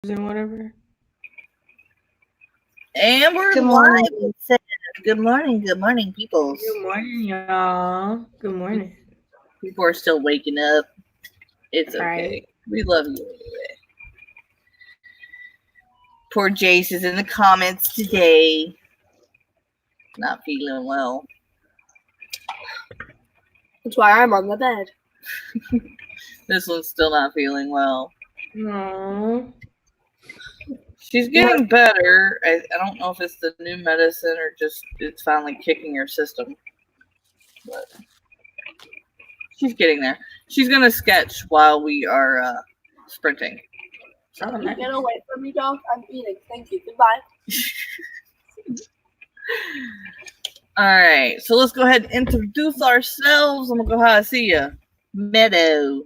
and whatever. And we're Good live. morning. Good morning, peoples. Good morning, y'all. Good morning. People are still waking up. It's okay. Right. We love you anyway. Poor Jayce is in the comments today. Not feeling well. That's why I'm on the bed. This one's still not feeling well. Aww. She's getting better. I don't know if it's the new medicine or just it's finally kicking her system. But she's getting there. She's going to sketch while we are sprinting. Oh, nice. Get away from me, dog. I'm eating. Thank you. Goodbye. All right. So let's go ahead and introduce ourselves. I'm going to go how I see you. Meadow.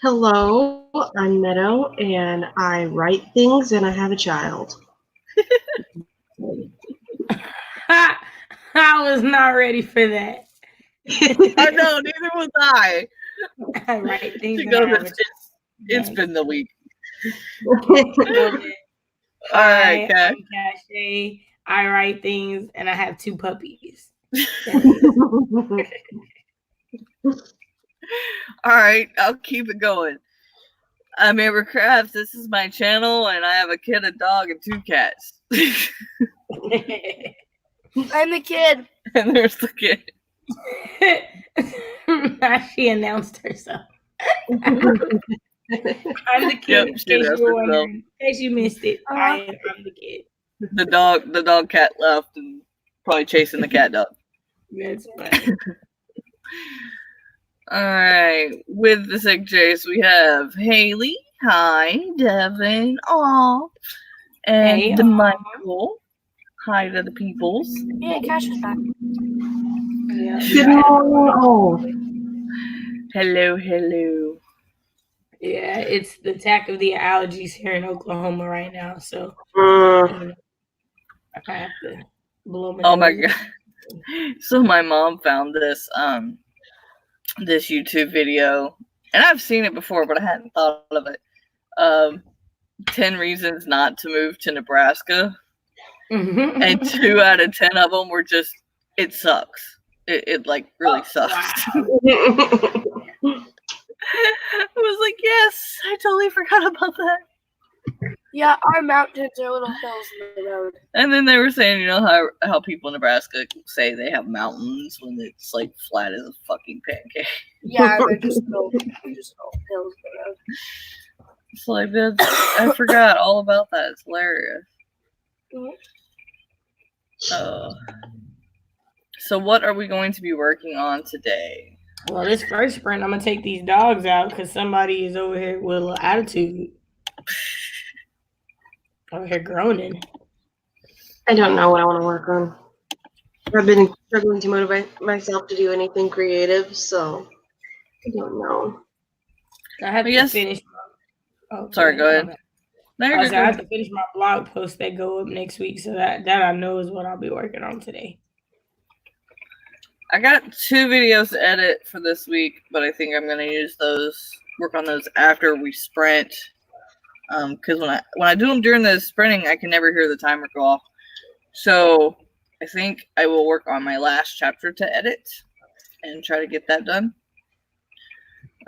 Hello, I'm Meadow, and I write things, and I have a child. I was not ready for that. I know, neither was I. I write things. She goes, it's been the week. All right, Kat. I'm Kashay. I write things, and I have 2 puppies. All right, I'll keep it going. I'm Amber Crafts. This is my channel, and I have a kid, a dog, and 2 cats. I'm the kid. And there's the kid. She announced herself. I'm the kid. Yep, she announced herself. In case you missed it, I'm the kid. The dog cat left and probably chasing the cat dog. That's funny. All right, with the sick Jayce, we have Haley. Hi, Devin. Aw. And Hey, Michael. Hi to the peoples. Yeah, Cash is back. Yeah. Good morning. Oh, Hello. Yeah, it's the attack of the allergies here in Oklahoma right now, so I have to blow my Oh my nose. god. So my mom found this this YouTube video, and I've seen it before, but I hadn't thought of it. 10 reasons not to move to Nebraska. And 2 out of 10 of them were just, it sucks. It like really sucks. Wow. I was like, yes, I totally forgot about that. Yeah, our mountains are little hills in the road. And then they were saying, you know how people in Nebraska say they have mountains when it's like flat as a fucking pancake. Yeah, they're just little hills in the road. It's like, I forgot all about that. It's hilarious. So what are we going to be working on today? Well, this first sprint, I'm going to take these dogs out because somebody is over here with a little attitude. Over here groaning. I don't know what I want to work on. I've been struggling to motivate myself to do anything creative, so I don't know. I have to finish. Sorry, go ahead. I have to finish my blog posts that go up next week, so that I know is what I'll be working on today. I got 2 videos to edit for this week, but I think I'm going to work on those after we sprint. Because when I do them during the sprinting, I can never hear the timer go off. So I think I will work on my last chapter to edit and try to get that done.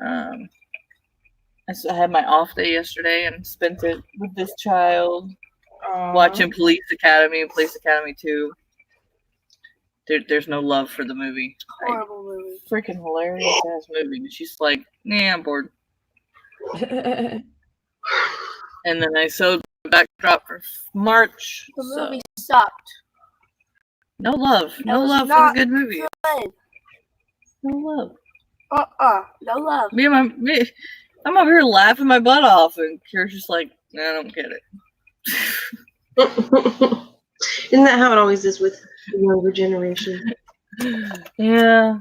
I had my off day yesterday and spent it with this child watching Police Academy and Police Academy 2. There's no love for the movie. Horrible movie. Freaking hilarious ass movie. And she's like, nah, I'm bored. And then I sewed the backdrop for March. The movie sucked. No love. No love for a good movie. Good. No love. No love. I'm over here laughing my butt off, and Kira's just like, I don't get it. Isn't that how it always is with the younger generation? Yeah.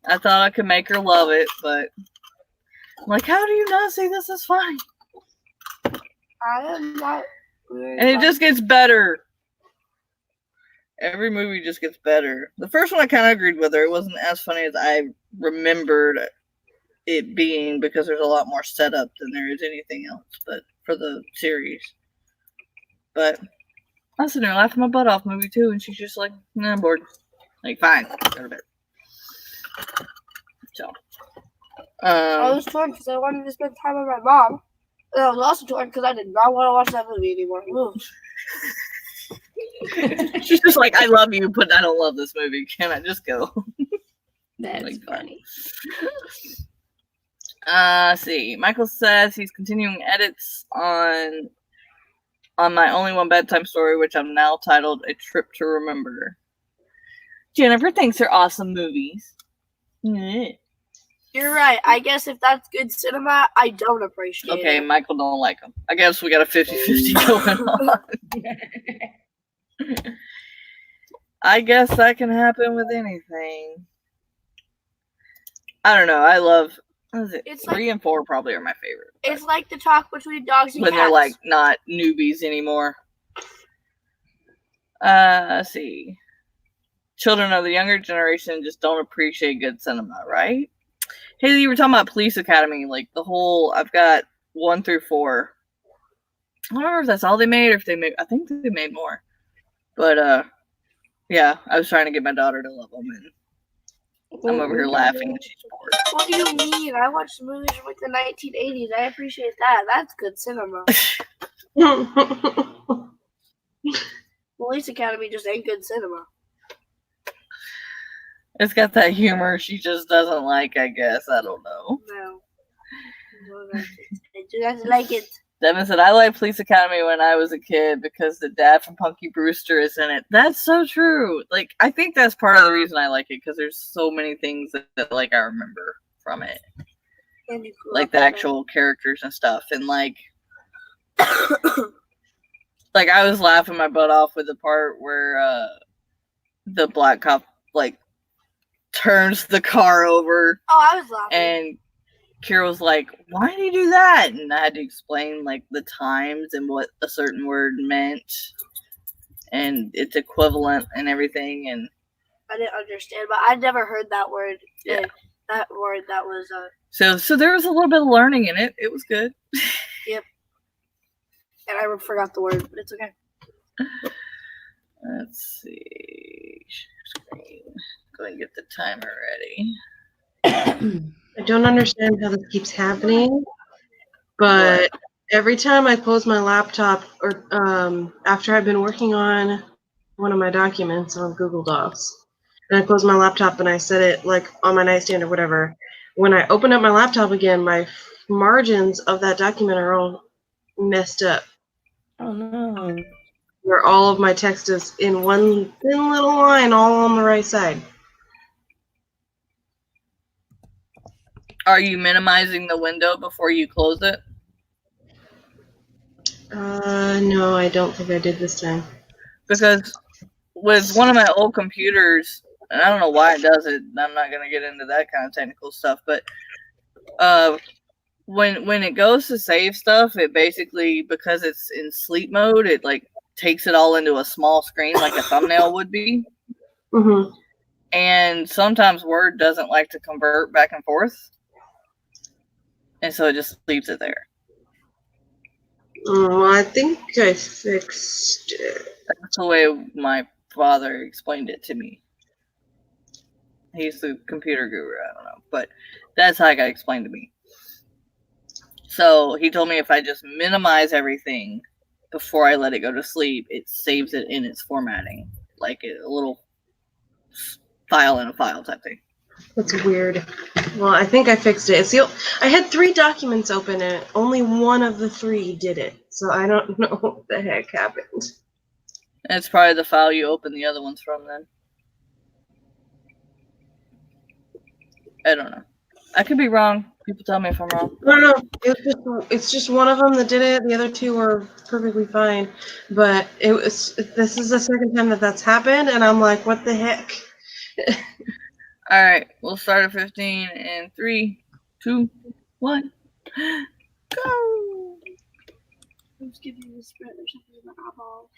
I thought I could make her love it, but I'm like, how do you not say this is fine? I am not. And it just gets better. Every movie just gets better. The first one I kind of agreed with her. It wasn't as funny as I remembered it being because there's a lot more setup than there is anything else. But for the series. But I was sitting there laughing my butt off movie 2, and she's just like, nah, I'm bored. Like, fine, go to bed. So, I was torn because I wanted to spend time with my mom. And I was also torn because I did not want to watch that movie anymore. she's just like, I love you, but I don't love this movie. Can I just go? That's Like, funny. See. Michael says he's continuing edits on my only one bedtime story, which I'm now titled A Trip to Remember. Jennifer thinks they're awesome movies. You're right. I guess if that's good cinema, I don't appreciate it. Okay, Michael don't like them. I guess we got a 50-50 going on. I guess that can happen with anything. I don't know. I love, what is it? It's 3 and 4 probably are my favorite. It's like the talk between dogs and When cats. they're like not newbies anymore. Let's see. Children of the younger generation just don't appreciate good cinema, right? Haley, you were talking about Police Academy, like the whole. I've got 1 through 4. I don't remember if that's all they made or if they made. I think they made more. But yeah, I was trying to get my daughter to love them, and I'm over here laughing and she's bored. What do you mean? I watched movies from like the 1980s. I appreciate that. That's good cinema. Police Academy just ain't good cinema. It's got that humor she just doesn't like, I guess. I don't know. No. I do not like it. Devin said, I liked Police Academy when I was a kid because the dad from Punky Brewster is in it. That's so true. Like, I think that's part of the reason I like it, because there's so many things that like, I remember from it. Like, the actual characters and stuff. And, like, like, I was laughing my butt off with the part where the black cop, like, turns the car over. Oh, I was laughing. And Kira was like, why did he do that? And I had to explain, like, the times and what a certain word meant. And its equivalent and everything. And I didn't understand, but I never heard that word. Yeah. That word that was... So there was a little bit of learning in it. It was good. Yep. And I forgot the word, but it's okay. Let's see. Screen. Go and get the timer ready. I don't understand how this keeps happening, but every time I close my laptop, or after I've been working on one of my documents on Google Docs, and I close my laptop and I set it like on my nightstand or whatever, when I open up my laptop again, my margins of that document are all messed up. Oh no. Where all of my text is in one thin little line all on the right side. Are you minimizing the window before you close it? No, I don't think I did this time. Because with one of my old computers, and I don't know why it does it, I'm not going to get into that kind of technical stuff, but when it goes to save stuff, it basically, because it's in sleep mode, it like takes it all into a small screen like a thumbnail would be. Mm-hmm. And sometimes Word doesn't like to convert back and forth. And so it just leaves it there. Oh, I think I fixed it. That's the way my father explained it to me. He's the computer guru, I don't know. But that's how it got explained to me. So he told me if I just minimize everything before I let it go to sleep, it saves it in its formatting. Like a little file in a file type thing. That's weird. Well, I think I fixed it. I had 3 documents open and only one of the 3 did it. So I don't know what the heck happened. It's probably the file you open the other ones from then. I don't know. I could be wrong. People tell me if I'm wrong. No. It's just one of them that did it. The other 2 were perfectly fine. But this is the second time that's happened, and I'm like, what the heck? All right, we'll start at 15 in 3, 2, 1, go. Let's give you a spread or something in the eyeball.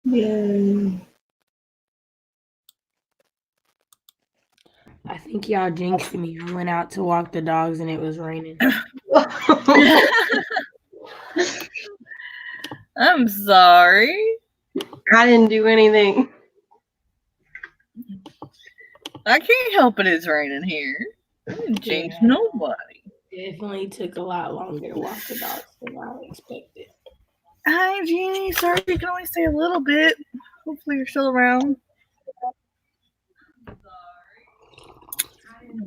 Yay. I think y'all jinxed me. I went out to walk the dogs and it was raining. I'm sorry. I didn't do anything. I can't help it. It's raining here. I didn't jinx nobody. Definitely took a lot longer to walk the dogs than I expected. Hi, Jeannie. Sorry you can only stay a little bit. Hopefully you're still around.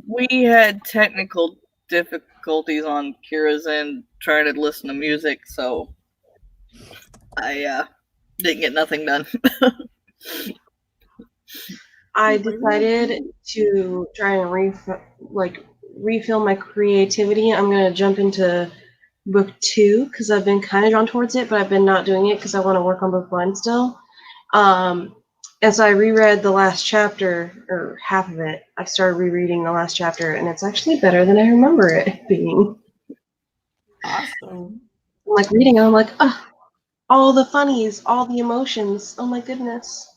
We had technical difficulties on Kira's end trying to listen to music, so I didn't get nothing done. I decided to try and refill my creativity. I'm gonna jump into book 2 because I've been kind of drawn towards it, but I've been not doing it because I want to work on book 1 still. And so I reread the last chapter, or half of it. I started rereading the last chapter, and it's actually better than I remember it being. Awesome. I'm like reading it, I'm like, oh, all the funnies, all the emotions. Oh my goodness.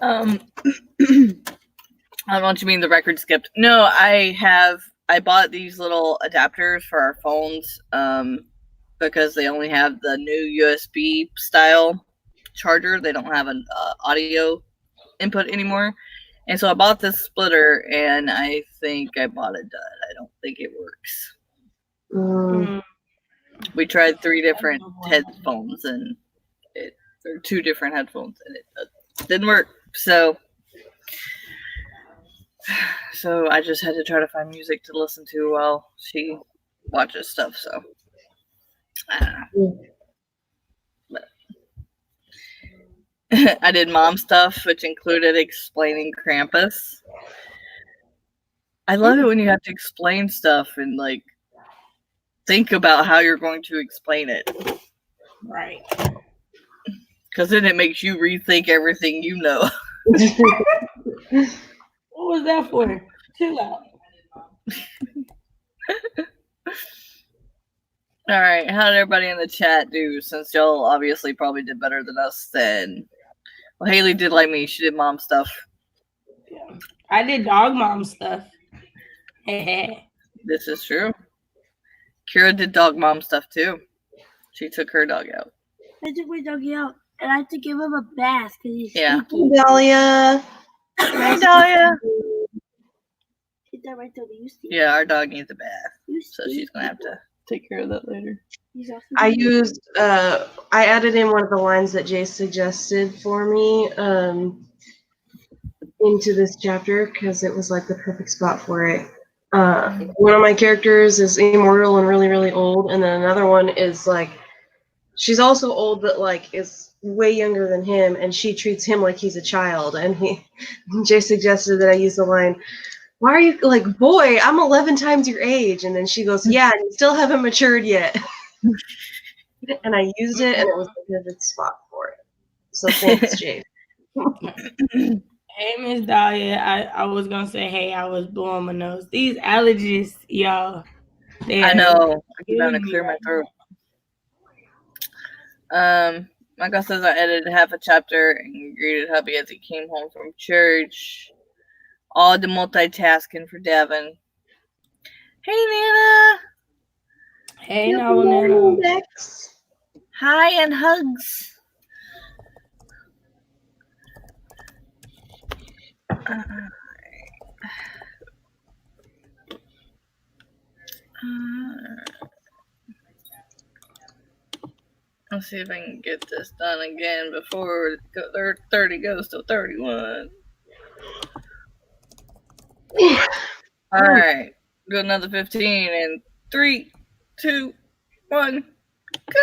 I don't know what you mean the record skipped. No, I bought these little adapters for our phones because they only have the new USB style charger. They don't have an audio input anymore. And so I bought this splitter, and I think I bought it done. I don't think it works. We tried 3 different headphones, and or 2 different headphones, and it didn't work. So I just had to try to find music to listen to while she watches stuff. So I don't know. But I did mom stuff, which included explaining Krampus. I love it when you have to explain stuff and like think about how you're going to explain it. Right. Because then it makes you rethink everything you know. What was that for? Chill out. All right, how did everybody in the chat do? Since y'all obviously probably did better than us, then. Well, Haley did like me. She did mom stuff. Yeah. I did dog mom stuff. This is true. Kira did dog mom stuff too. She took her dog out. I took my doggy out, and I had to give him a bath because he's stinky. Dahlia. Hi, Dahlia. That right there, yeah, our dog needs a bath, so she's gonna have to take care of that later. I used I added in one of the lines that Jayce suggested for me into this chapter because it was like the perfect spot for it. One of my characters is immortal and really, really old, and then another one is like she's also old but like is way younger than him, and she treats him like he's a child. And Jay suggested that I use the line, "Why are you like, boy, I'm 11 times your age?" And then she goes, "Yeah, and you still haven't matured yet." And I used it, and it was the perfect spot for it. So thanks, Jay. Hey, Miss Dahlia. I was gonna say, hey, I was blowing my nose. These allergies, y'all. I know. I keep having to clear my throat. Michael says I edited half a chapter and greeted hubby as he came home from church. All the multitasking for Devin. Hey, Nana. Hey, Nana. Hi and hugs. Let's see if I can get this done again before 30 goes to 31. All right. Do another 15 in 3, 2, 1, go!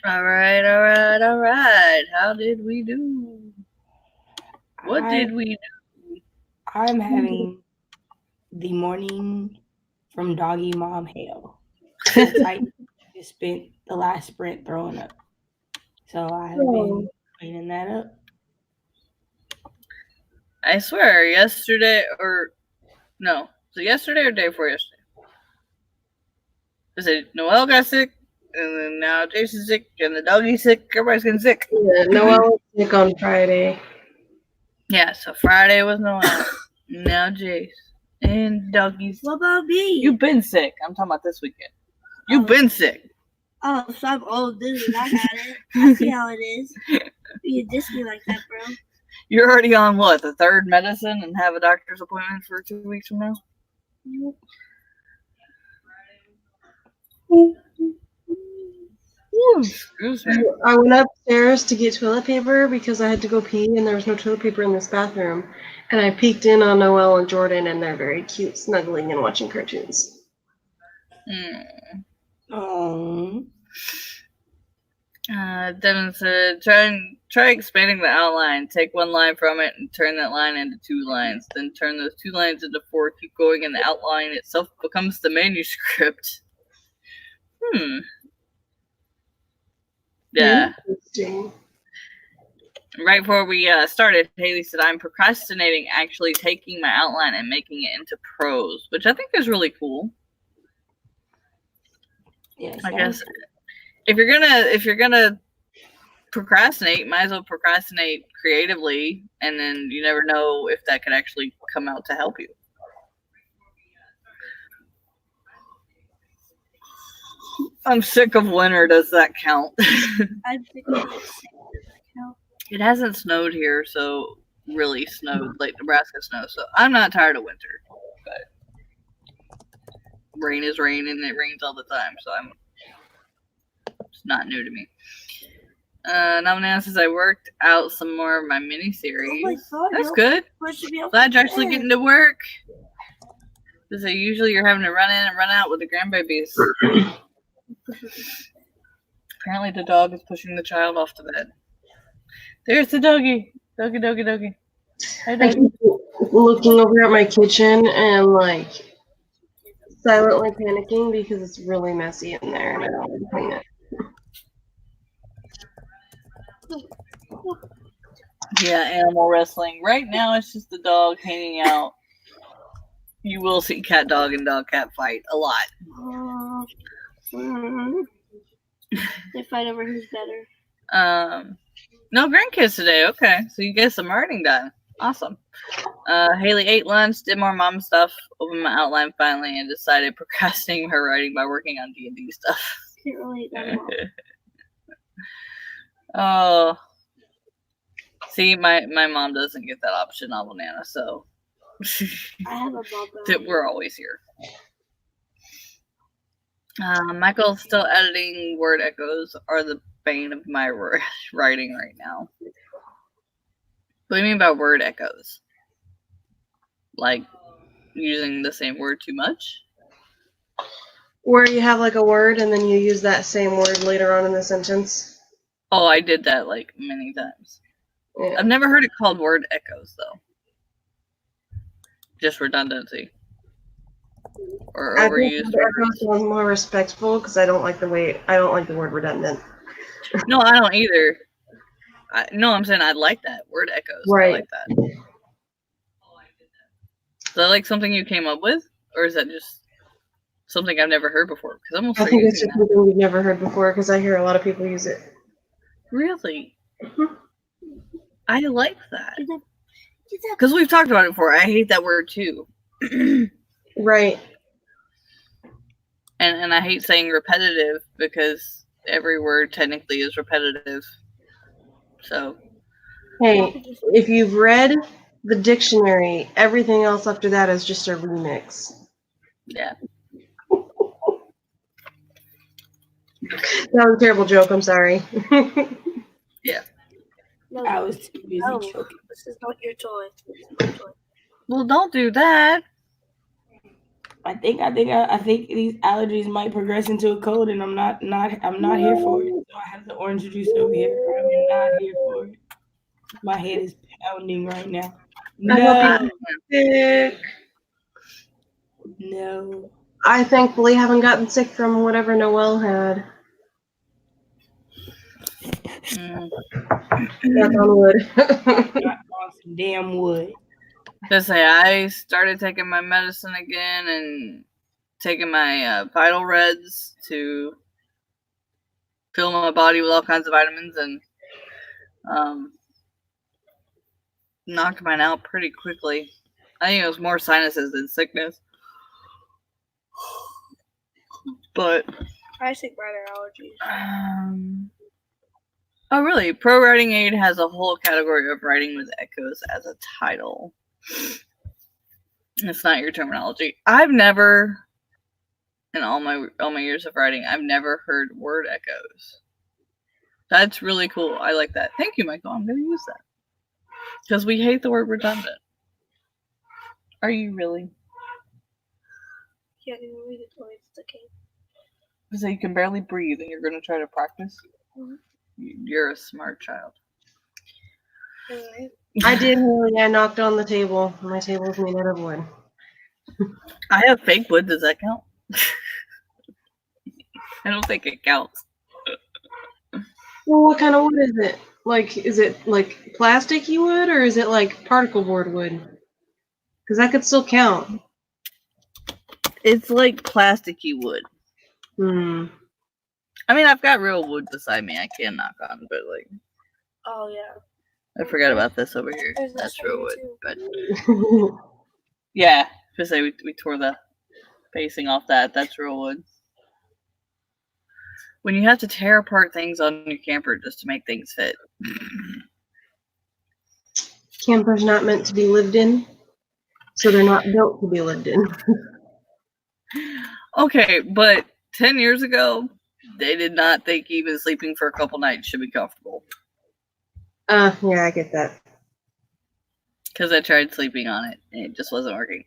All right. How did we do? What did we do? I'm having the morning from doggy mom hail. Since I just spent the last sprint throwing up. So I have been cleaning that up. I swear, yesterday or yesterday or day before yesterday? I said Noelle got sick, and then now Jayce is sick, and the doggy's sick. Everybody's getting sick. Yeah, Noelle was sick on Friday. Yeah, so Friday was Noelle. Now Jayce. And doggies. What about me? You've been sick. I'm talking about this weekend. You've been sick. Oh, so I'm old, dude. I got it. I see how it is. You diss me like that, bro. You're already on what, the third medicine and have a doctor's appointment for 2 weeks from now? Ooh, excuse me. I went upstairs to get toilet paper because I had to go pee and there was no toilet paper in this bathroom. And I peeked in on Noelle and Jordan and they're very cute, snuggling and watching cartoons. Oh. Devin said, try expanding the outline. Take one line from it and turn that line into 2 lines. Then turn those 2 lines into 4. Keep going, and the outline itself becomes the manuscript. Yeah. Interesting. Right before we started, Haley said, I'm procrastinating actually taking my outline and making it into prose, which I think is really cool. Yes, I guess if you're gonna procrastinate, might as well procrastinate creatively, and then you never know if that could actually come out to help you. I'm sick of winter. Does that count? I'm sick of it. Does that count? It hasn't snowed here, so really snowed like Nebraska snow. So I'm not tired of winter, but rain is rain, and it rains all the time. So it's not new to me. Nominee says I worked out some more of my mini-series. Oh my God, That's good. Glad you're actually getting to work. Because usually you're having to run in and run out with the grandbabies. Apparently the dog is pushing the child off the bed. There's the doggy. Doggy. Hi, I doggy. keep looking over at my kitchen and like silently panicking because it's really messy in there and I don't want to clean it. Yeah, animal wrestling. Right now it's just the dog hanging out. You will see cat dog and dog cat fight a lot. They fight over who's better. No grandkids today. Okay, so you get some writing done. Awesome. Haley ate lunch, did more mom stuff, opened my outline finally, and decided procrastinating her writing by working on D&D stuff. Can't relate that at all. Oh, see, my mom doesn't get that option on Banana, so I have a mom. we're always here. Michael's still editing. Word echoes are the bane of my writing right now. What do you mean by word echoes? Like using the same word too much? Where you have like a word and then you use that same word later on in the sentence. Oh, I did that like many times. Yeah. I've never heard it called word echoes though. Just redundancy. Or overused. Sounds more respectful because I don't like the word redundant. No, I don't either. I'm saying I like that word echoes. Right. I like that. Is that like something you came up with, or is that just something I've never heard before? Because I'm almost I think it's just something you've never heard before because I hear a lot of people use it. Really? I like that. Because we've talked about it before. I hate that word too. Right. And I hate saying repetitive because every word technically is repetitive. So. Hey, if you've read the dictionary, everything else after that is just a remix. Yeah. That was a terrible joke. I'm sorry. Yeah. I was too busy choking. This is not your toy. This is my toy. Well, don't do that. I think these allergies might progress into a cold, and I'm not here for it. So I have the orange juice over here. I'm not here for it. My head is pounding right now. I hope No, you're sick. no. I thankfully haven't gotten sick from whatever Noelle had. Knock on wood. Not on some damn wood. Just say I started taking my medicine again and taking my Vital Reds to fill my body with all kinds of vitamins and knocked mine out pretty quickly. I think it was more sinuses than sickness. But I think mine allergies. Oh, really? Pro Writing Aid has a whole category of writing with echoes as a title. It's not your terminology. I've never, in all my years of writing, I've never heard word echoes. That's really cool. I like that. Thank you, Michael. I'm going to use that. Because we hate the word redundant. Are you really? Yeah, I didn't read it till it's okay. So you can barely breathe and you're going to try to practice? Mm-hmm. You're a smart child. Anyway. I did, Haley. I knocked on the table. My table's made out of wood. I have fake wood. Does that count? I don't think it counts. Well, what kind of wood is it? Like, is it like plasticky wood or is it like particle board wood? Because that could still count. It's like plasticky wood. I mean, I've got real wood beside me. I can knock on, but like. Oh yeah. I forgot about this over here. That's real wood, but yeah, just say we tore the facing off that. That's real wood. When you have to tear apart things on your camper just to make things fit. Campers not meant to be lived in, so they're not built to be lived in. Okay, but 10 years ago, they did not think even sleeping for a couple nights should be comfortable. Yeah, I get that. Because I tried sleeping on it, and it just wasn't working.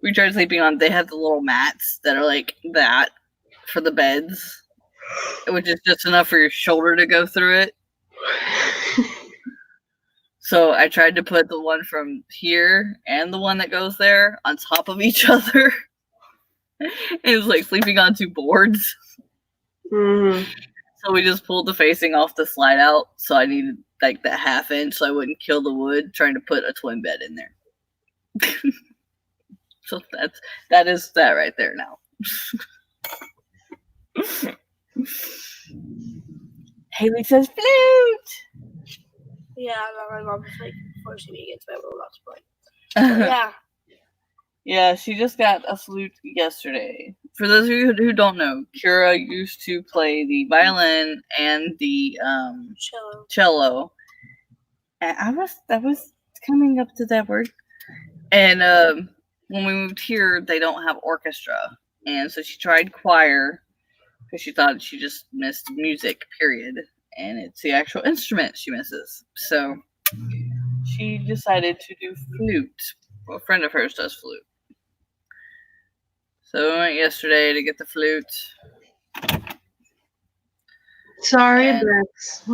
We tried sleeping on, they have the little mats that are like that for the beds, which is just enough for your shoulder to go through it. So I tried to put the one from here and the one that goes there on top of each other. It was like sleeping on two boards. Mm-hmm. So we just pulled the facing off the slide out. So I needed like that 1/2 inch so I wouldn't kill the wood trying to put a twin bed in there. So that is that right there now. Haley says flute. Yeah, my mom was like forcing me against my will not to play. Yeah. Yeah, she just got a flute yesterday. For those of you who don't know, Kira used to play the violin and the cello. And I was coming up to that word. And when we moved here, they don't have orchestra. And so she tried choir because she thought she just missed music, period. And it's the actual instrument she misses. So she decided to do flute. Well, a friend of hers does flute. So we went yesterday to get the flute. Sorry, Bex.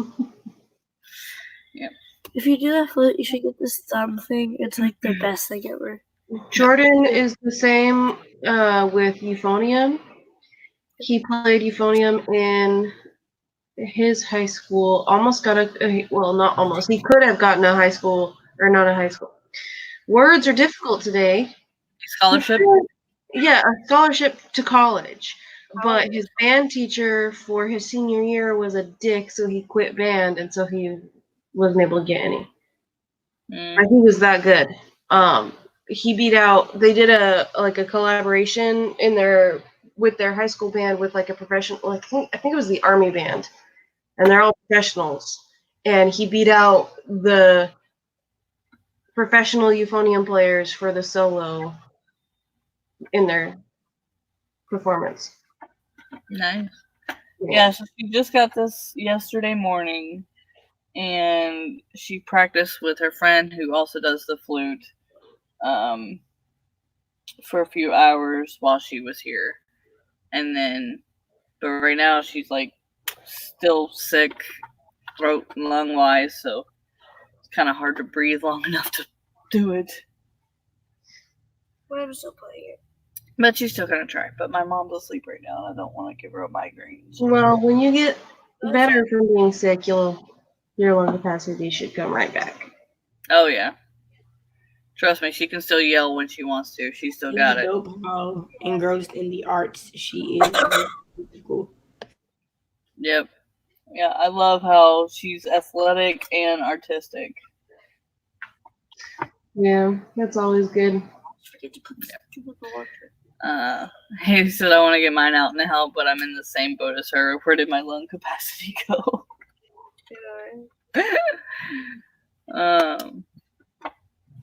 Yep. If you do that flute, you should get this thumb thing. It's like the best thing ever. Jordan is the same with euphonium. He played euphonium in his high school. Almost got not almost. He could have gotten a high school, or not a high school. Words are difficult today. Scholarship? Yeah, a scholarship to college. But his band teacher for his senior year was a dick, so he quit band, and so he wasn't able to get any. He was that good. He beat out. They did a collaboration with their high school band with like a professional. I think it was the Army band, and they're all professionals. And he beat out the professional euphonium players for the solo in their performance. Nice. Yeah, so she just got this yesterday morning, and she practiced with her friend who also does the flute. for a few hours while she was here. And then, but right now she's like still sick, throat and lung wise, so it's kind of hard to breathe long enough to do it. But I'm still playing it. But she's still gonna try. But my mom's asleep right now, and I don't want to give her a migraine. Well, when you get better from being sick, your lung capacity should come right back. Oh yeah. Trust me, she can still yell when she wants to. She still got it. Dope how engrossed in the arts she is. Cool. Yep. Yeah, I love how she's athletic and artistic. Yeah, that's always good. Forget to put the water. Haley said I want to get mine out and help, but I'm in the same boat as her. Where did my lung capacity go?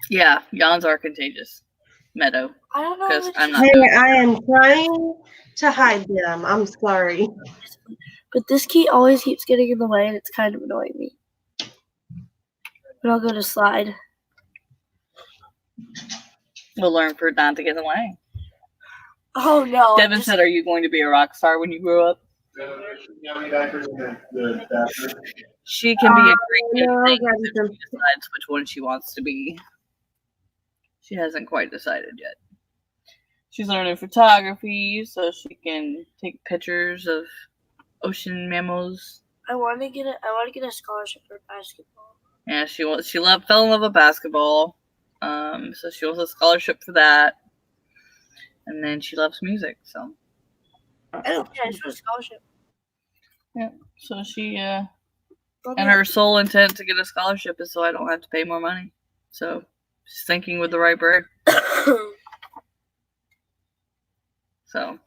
Yeah, yawns are contagious. Meadow. I don't know. Because I'm not. Hey, I am trying to hide them. I'm sorry. But this key always keeps getting in the way, and it's kind of annoying me. But I'll go to slide. We'll learn for it not to get in the way. Oh no! Devin said, "Are you going to be a rock star when you grow up?" She can be a great thing if she decides which one she wants to be. She hasn't quite decided yet. She's learning photography so she can take pictures of ocean mammals. I want to get a scholarship for basketball. Yeah, fell in love with basketball. So she wants a scholarship for that. And then she loves music, so. I don't care. I just want a scholarship. Yeah. So she and her sole intent to get a scholarship is so I don't have to pay more money. So she's thinking with the right brain. So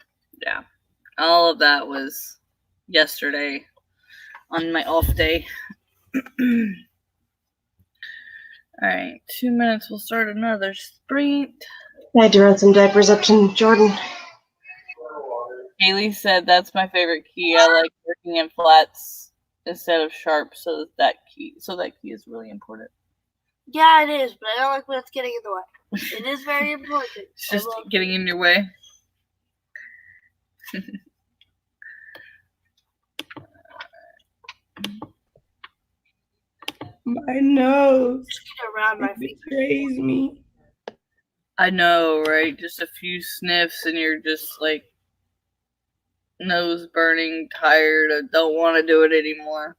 yeah. All of that was yesterday on my off day. Alright, 2 minutes, we'll start another sprint. I had to run some diapers up to Jordan. Haley said that's my favorite key. I like working in flats instead of sharp, so that key is really important. Yeah, it is, but I don't like when it's getting in the way. It is very important. It's just getting in your way. My nose around my feet betrays me. I know, right? Just a few sniffs and you're just like nose burning, tired, I don't want to do it anymore.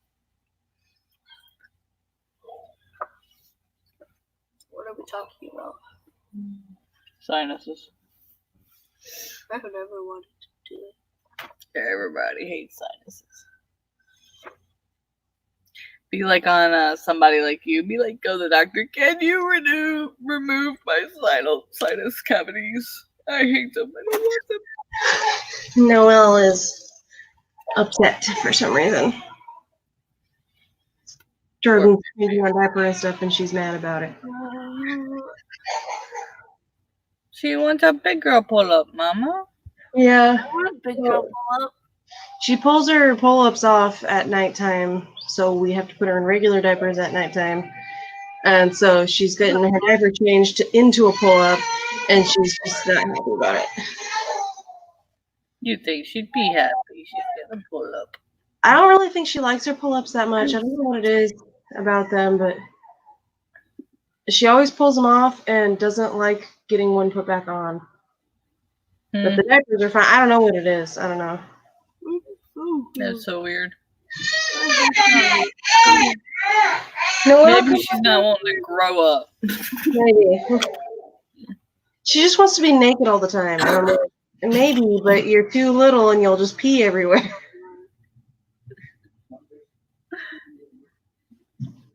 What are we talking about? Sinuses. I've never wanted to do it. Everybody hates sinuses. Be like on somebody like you. Be like, go to the doctor. Can you remove my sinus cavities? I hate them. I don't want them. Noelle is upset for some reason. Jordan's changing her diaper and stuff, and she's mad about it. She wants a big girl pull-up, Mama. Yeah. I want a big girl pull-up. She pulls her pull-ups off at nighttime, so we have to put her in regular diapers at nighttime. And so she's getting her diaper changed into a pull-up, and she's just not happy about it. You think she'd be happy? She's getting a pull-up. I don't really think she likes her pull-ups that much. I don't know what it is about them, but she always pulls them off and doesn't like getting one put back on. But the diapers are fine. I don't know what it is. I don't know. That's so weird. Maybe she's not wanting to grow up. Maybe. She just wants to be naked all the time. I don't know. Maybe, but you're too little and you'll just pee everywhere.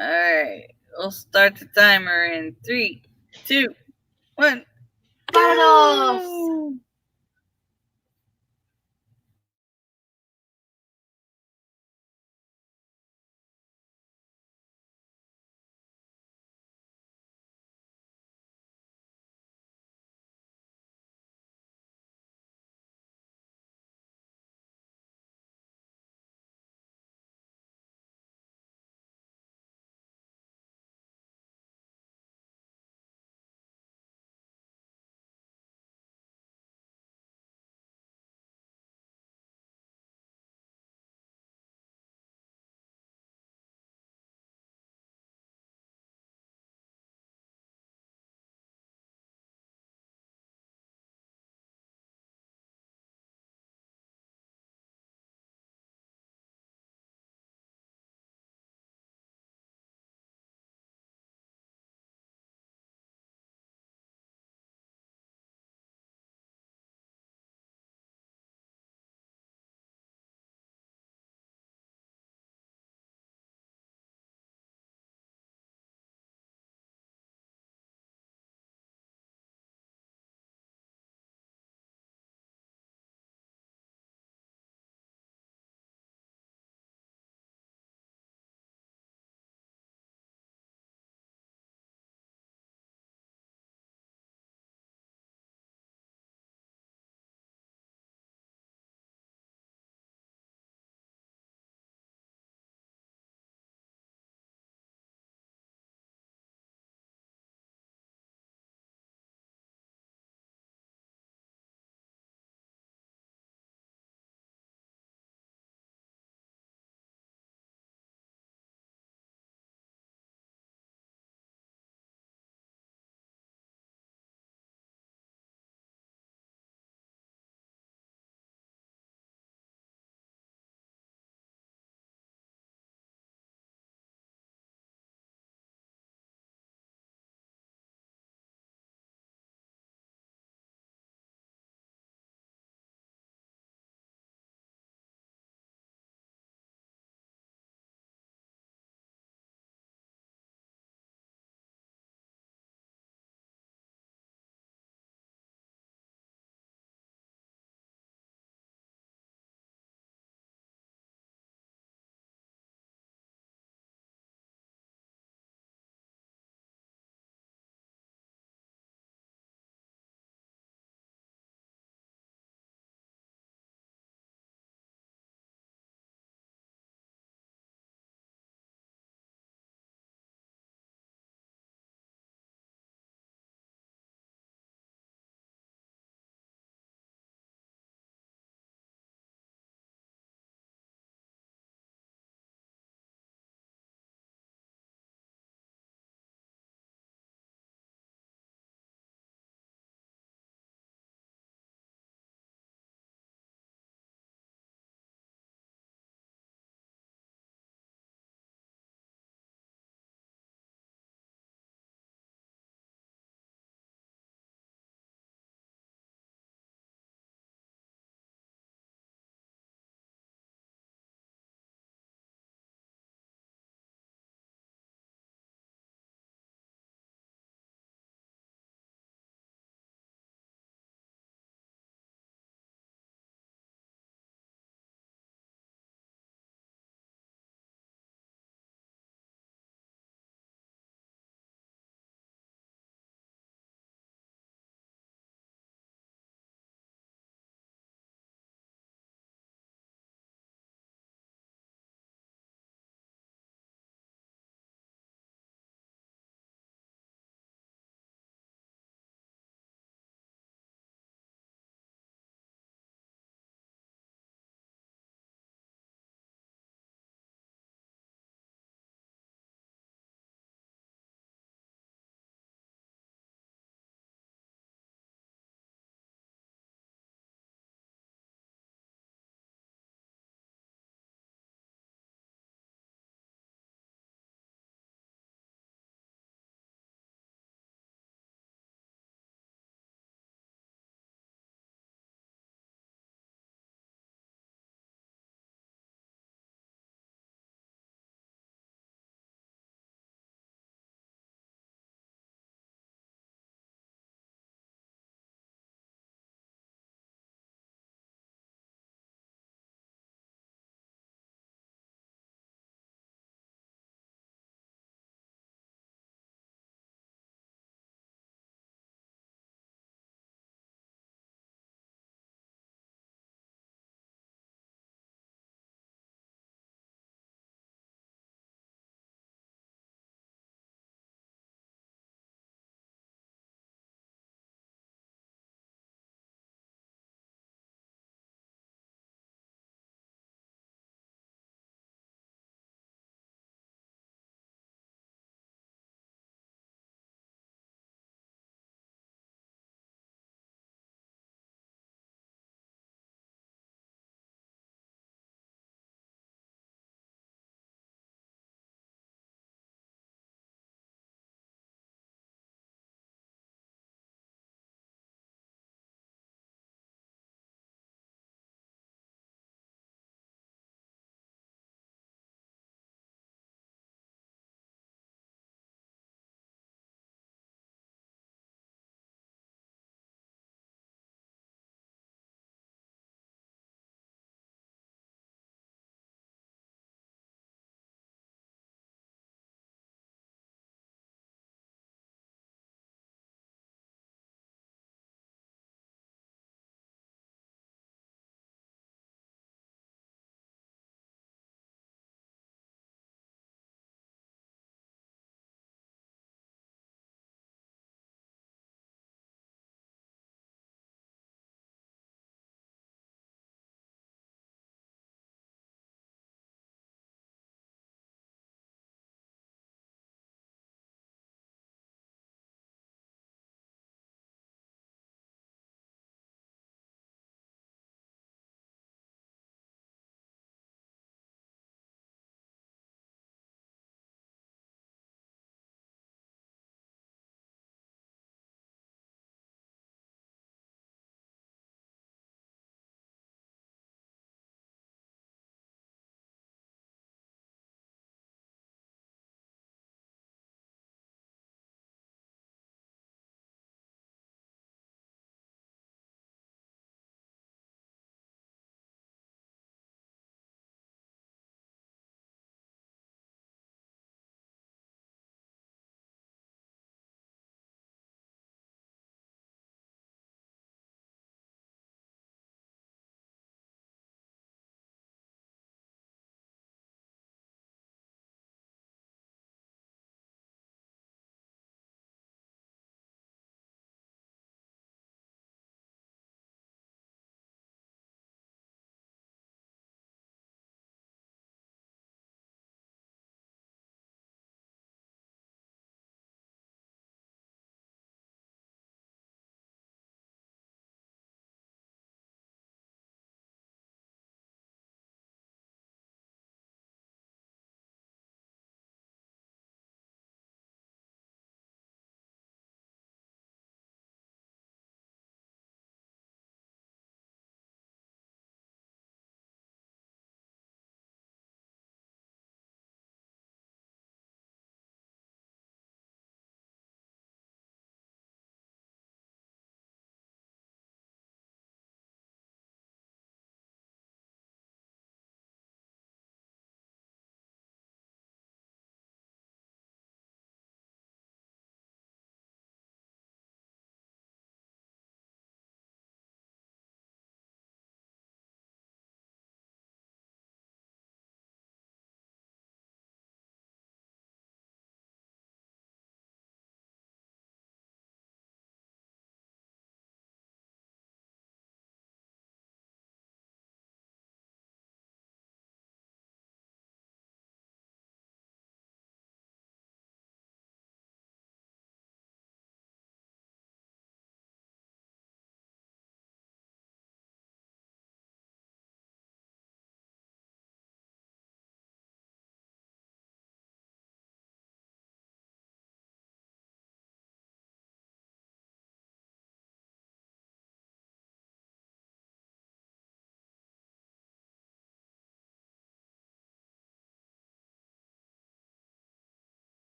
Alright. We'll start the timer in 3, 2, 1. Finals!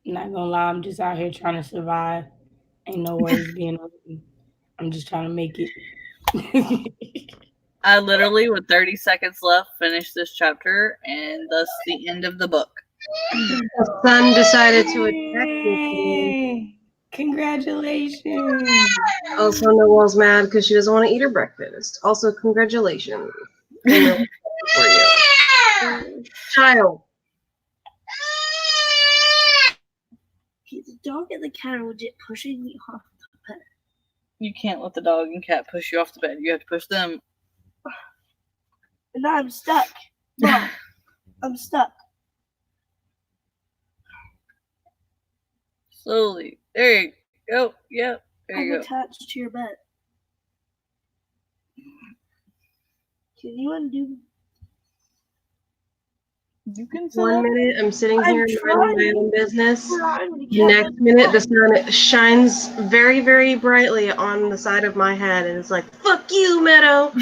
Not gonna lie, I'm just out here trying to survive. Ain't no words being written. I'm just trying to make it. I literally, with 30 seconds left, finished this chapter, and thus the end of the book. The sun decided to attack me. Congratulations. Also, Noelle's mad because she doesn't want to eat her breakfast. Also, congratulations. I'm really happy for you. Child. The dog and the cat are legit pushing me off the bed. You can't let the dog and cat push you off the bed. You have to push them. And now I'm stuck. Mom, I'm stuck. Slowly. There you go. Yep. There I'm you go. attached to your bed. Can you undo? You can 1 minute, I'm sitting here minding my own business. The The next minute, the sun shines very, very brightly on the side of my head, and it's like, fuck you, Meadow.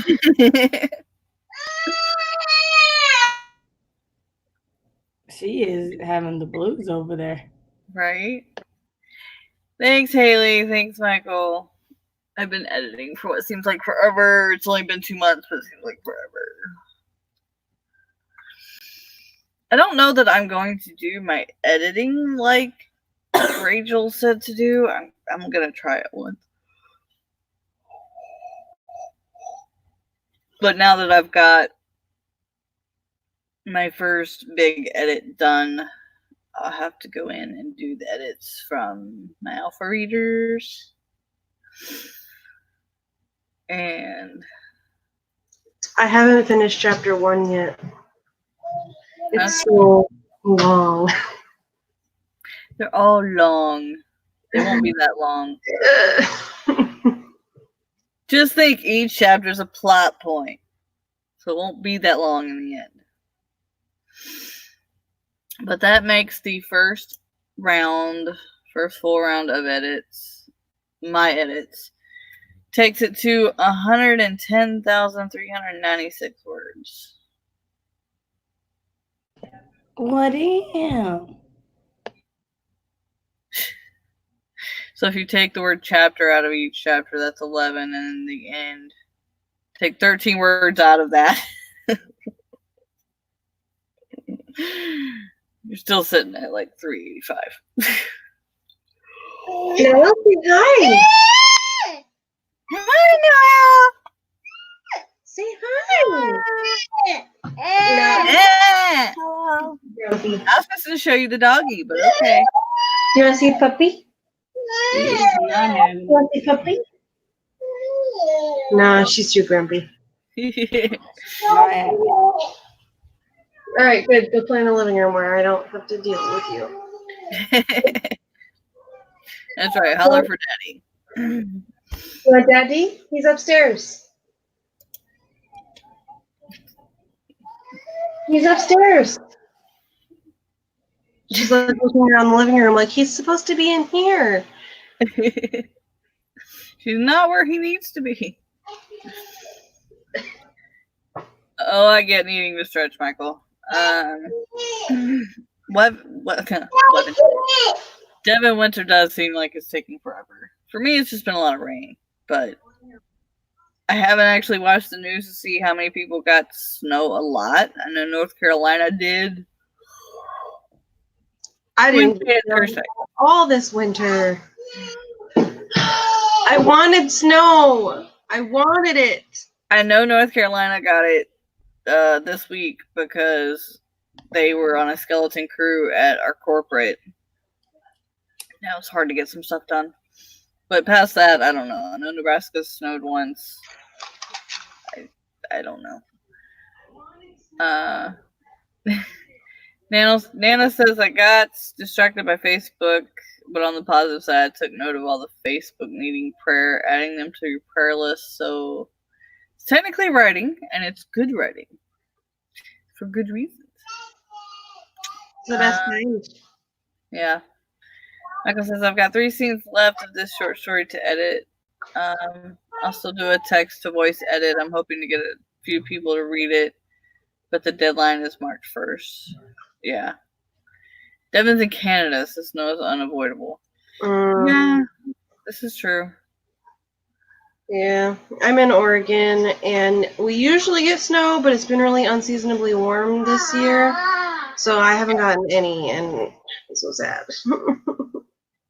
She is having the blues over there. Right? Thanks, Haley. Thanks, Michael. I've been editing for what seems like forever. It's only been 2 months, but it seems like forever. I don't know that I'm going to do my editing like Rachel said to do. I'm going to try it once. But now that I've got my first big edit done, I'll have to go in and do the edits from my alpha readers. And I haven't finished chapter 1 yet. It's so long. they're all long. They won't be that long. Just think each chapter is a plot point. So it won't be that long in the end. But that makes the first full round of edits, my edits, takes it to 110,396 words. What damn? So if you take the word chapter out of each chapter, that's 11, and in the end, take 13 words out of that. You're still sitting at like 385. Noelle, say hi. Hi, Noelle. Say hi. Hello. I was supposed to show you the doggy, but okay. You want to see puppy? She is not having You want to see puppy? No, she's too grumpy. my All right, good. Go play in the living room where I don't have to deal with you. That's right. Holler for daddy. You want Daddy? He's upstairs. He's upstairs. She's like looking around the living room like he's supposed to be in here. She's not where he needs to be. Oh, I get needing to stretch, Michael. Devin Winter does seem like it's taking forever. For me, it's just been a lot of rain, but I haven't actually watched the news to see how many people got snow a lot. I know North Carolina did. I didn't Wednesday and Thursday. all this winter. I wanted snow. I wanted it. I know North Carolina got it this week because they were on a skeleton crew at our corporate. Now it's hard to get some stuff done. But past that, I don't know. I know Nebraska snowed once. I don't know. Nana says I got distracted by Facebook, but on the positive side, I took note of all the Facebook needing prayer, adding them to your prayer list. So it's technically writing, and it's good writing for good reasons. It's the best kind. Yeah. Michael says I've got 3 scenes left of this short story to edit. I'll still do a text to voice edit. I'm hoping to get a few people to read it, but the deadline is March 1st. Yeah. Devin's in Canada, so snow is unavoidable. Mm. Yeah, this is true. Yeah, I'm in Oregon, and we usually get snow, but it's been really unseasonably warm this year, so I haven't gotten any, and it's so sad.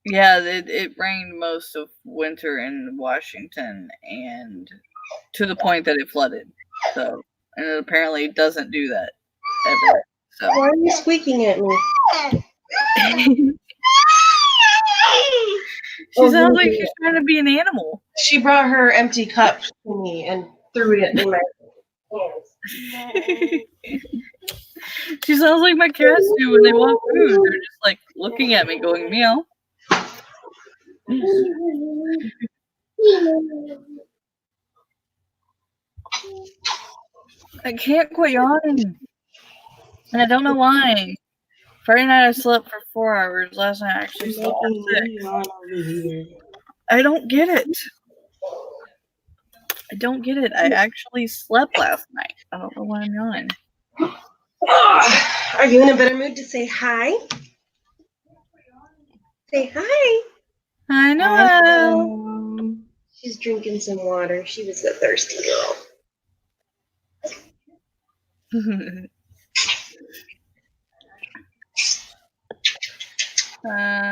Yeah, it rained most of winter in Washington, and to the point that it flooded. So, and it apparently doesn't do that ever. So. Why are you squeaking at me? She sounds like she's trying to be an animal. She brought her empty cup to me and threw it in my hands. She sounds like my cats do when they want food. They're just like looking at me going meow. I can't quit yawning. And I don't know why. Friday night I slept for 4 hours. Last night I actually slept for 6. I don't get it. I actually slept last night. I don't know why I'm yawning. Are you in a better mood to say hi? Say hi. I know. She's drinking some water. She was a thirsty girl.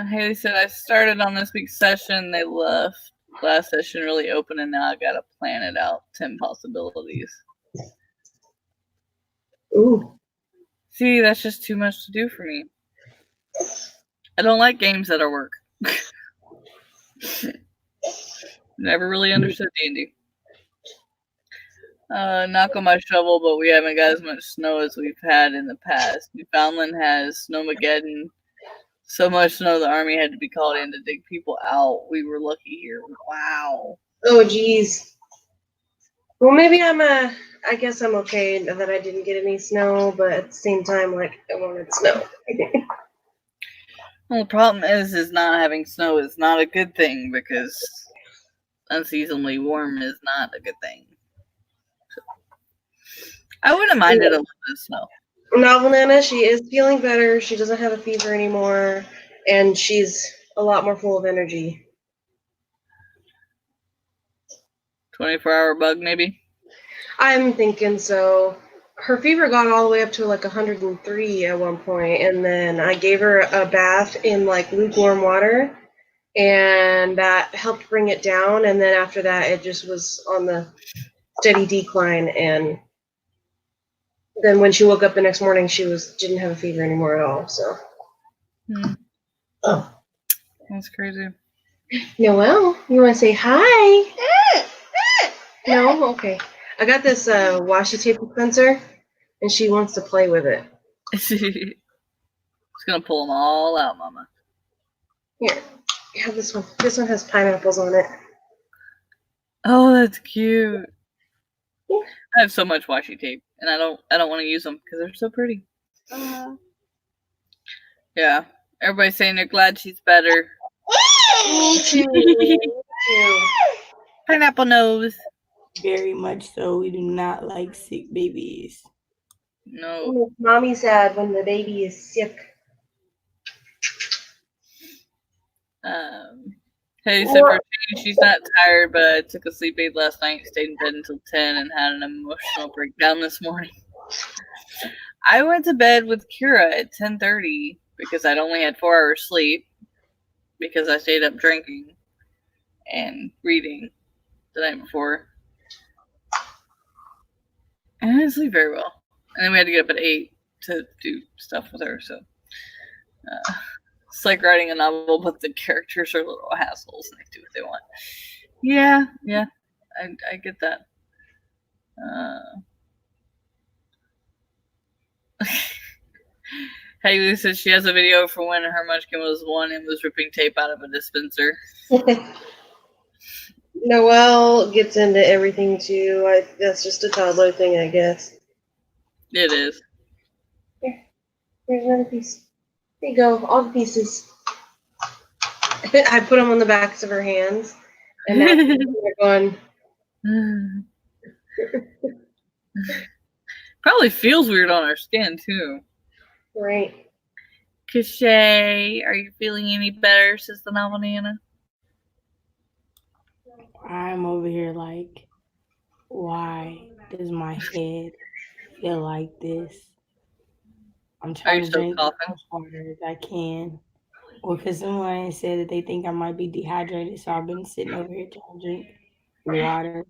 Haley said, I started on this week's session. They left last session really open, and now I got to plan it out. 10 possibilities. Ooh. See, that's just too much to do for me. I don't like games that are work. Never really understood D&D. Knock on my shovel, but we haven't got as much snow as we've had in the past. Newfoundland has Snowmageddon. So much snow the army had to be called in to dig people out. We were lucky here. Wow. Oh, geez. Well, maybe I guess I'm okay that I didn't get any snow, but at the same time, like, I wanted snow. Well, the problem is not having snow is not a good thing, because unseasonably warm is not a good thing. So, I wouldn't mind it a little bit of snow. Now, Banana, she is feeling better. She doesn't have a fever anymore, and she's a lot more full of energy. 24-hour bug, maybe? I'm thinking so. Her fever got all the way up to like 103 at one point, and then I gave her a bath in like lukewarm water, and that helped bring it down. And then after that, it just was on the steady decline. And then when she woke up the next morning, she didn't have a fever anymore at all. So, Oh, that's crazy. Noelle, you want to say hi? No, okay. I got this washi tape dispenser, and she wants to play with it. It's gonna pull them all out, Mama. Here, you have this one. This one has pineapples on it. Oh, that's cute. Yeah. I have so much washi tape, and I don't want to use them because they're so pretty. Yeah, everybody's saying they're glad she's better. Me too. Pineapple nose. Very much so. We do not like sick babies. No. Mommy's sad when the baby is sick. Hey, said for she's not tired, but I took a sleep aid last night, stayed in bed until 10, and had an emotional breakdown this morning. I went to bed with Kira at 10:30 because I'd only had 4 hours sleep because I stayed up drinking and reading the night before. And I didn't sleep very well. And then we had to get up at 8 to do stuff with her, so it's like writing a novel, but the characters are little assholes and they do what they want. Yeah, I get that. Haley says she has a video for when her munchkin was 1 and was ripping tape out of a dispenser. Noelle gets into everything too. That's just a toddler thing, I guess. It is. Here's another piece. There you go, all the pieces. I put them on the backs of her hands, and now they're going. Probably feels weird on her skin too. Right. Kashay, are you feeling any better since the banana? I'm over here like, why does my head feel like this? I'm trying to drink as much water as I can. Well, because someone said that they think I might be dehydrated, so I've been sitting over here trying to drink water.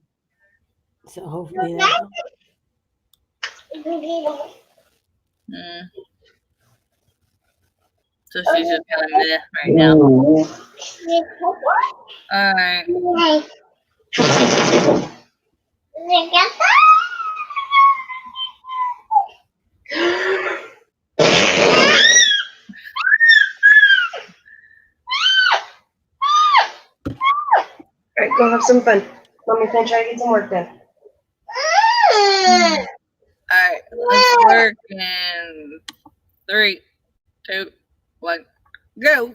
So hopefully that helps. So she's just kind of meh right now. Alright. Alright, go have some fun. Mommy's gonna try to get some work done. Alright, let's work in 3, 2, 1, go!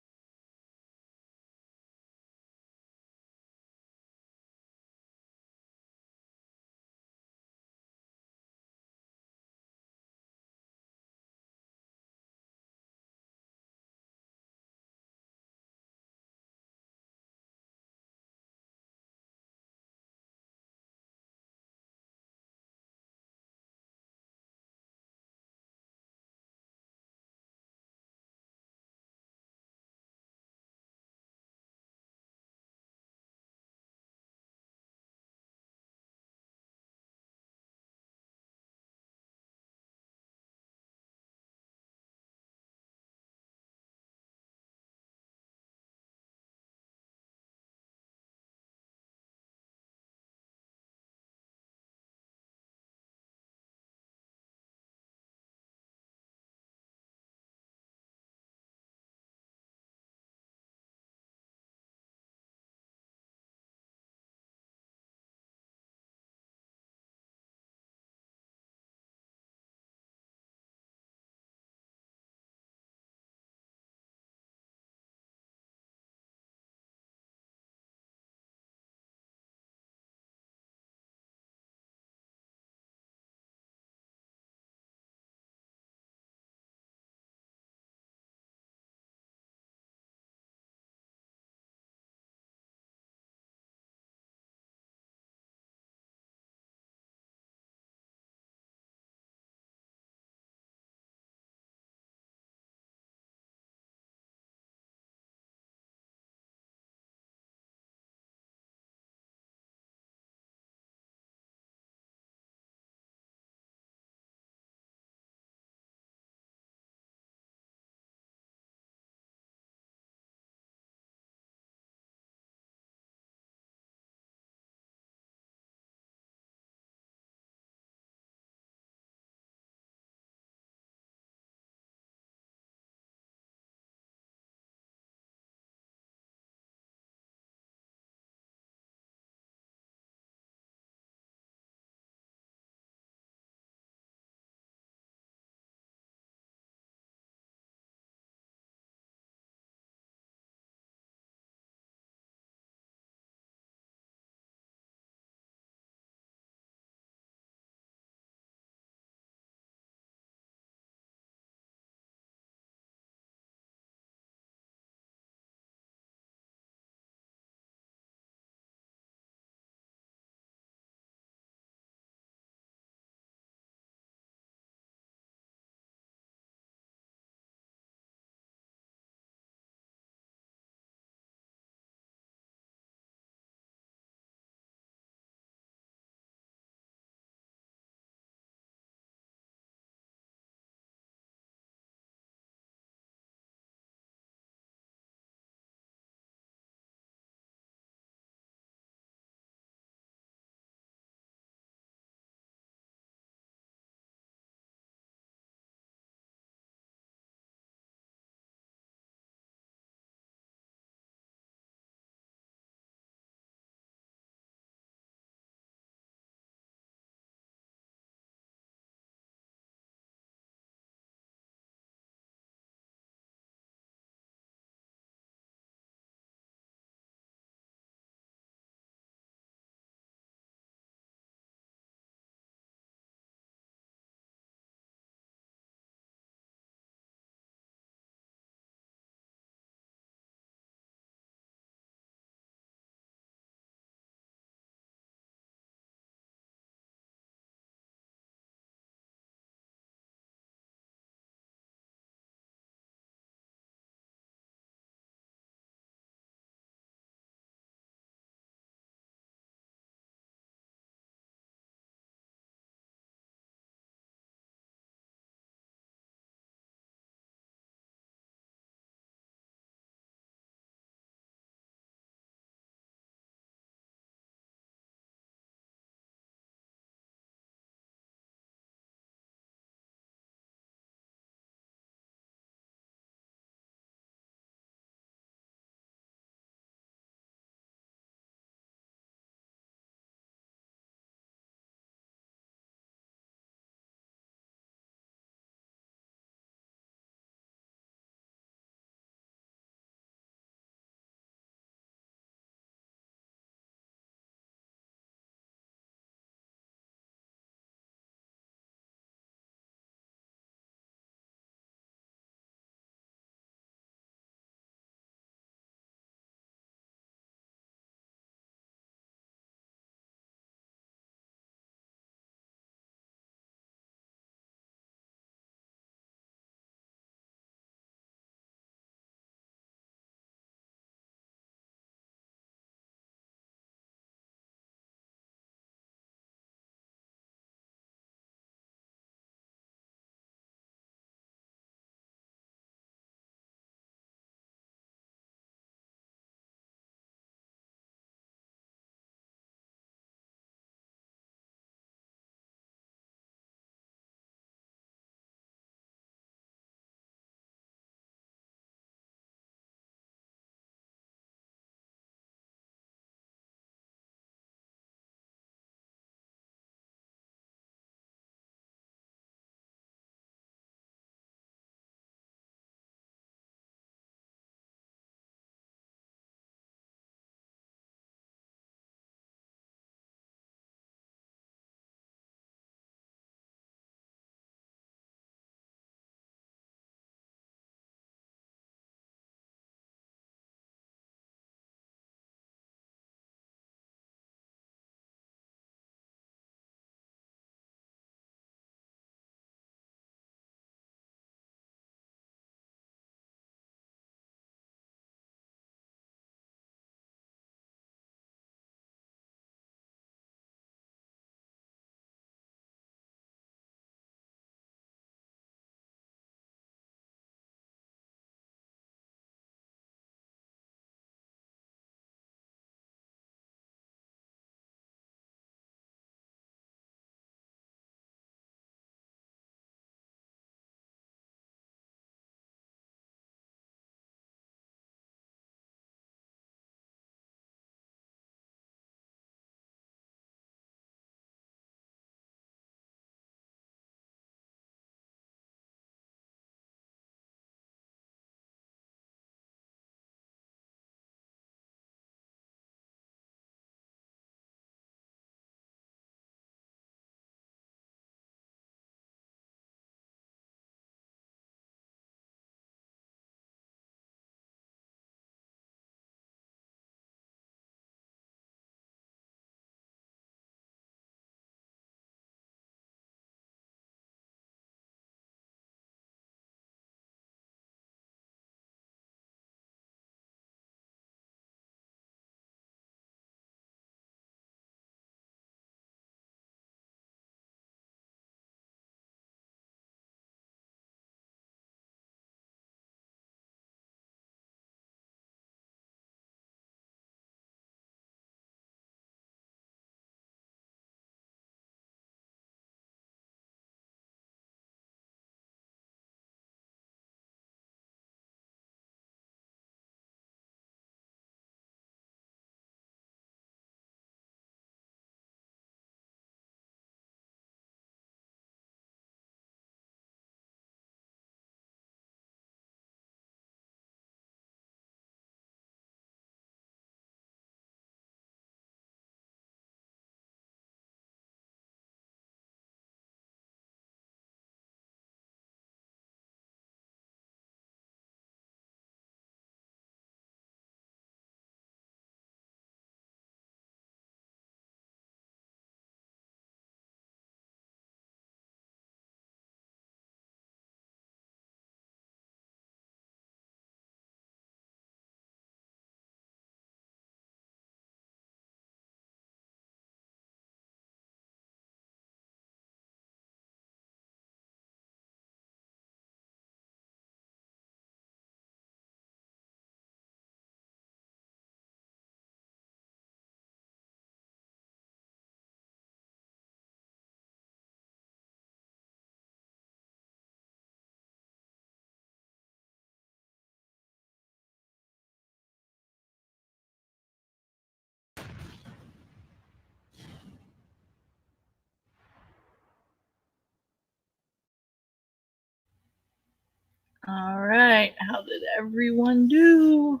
All right. How did everyone do?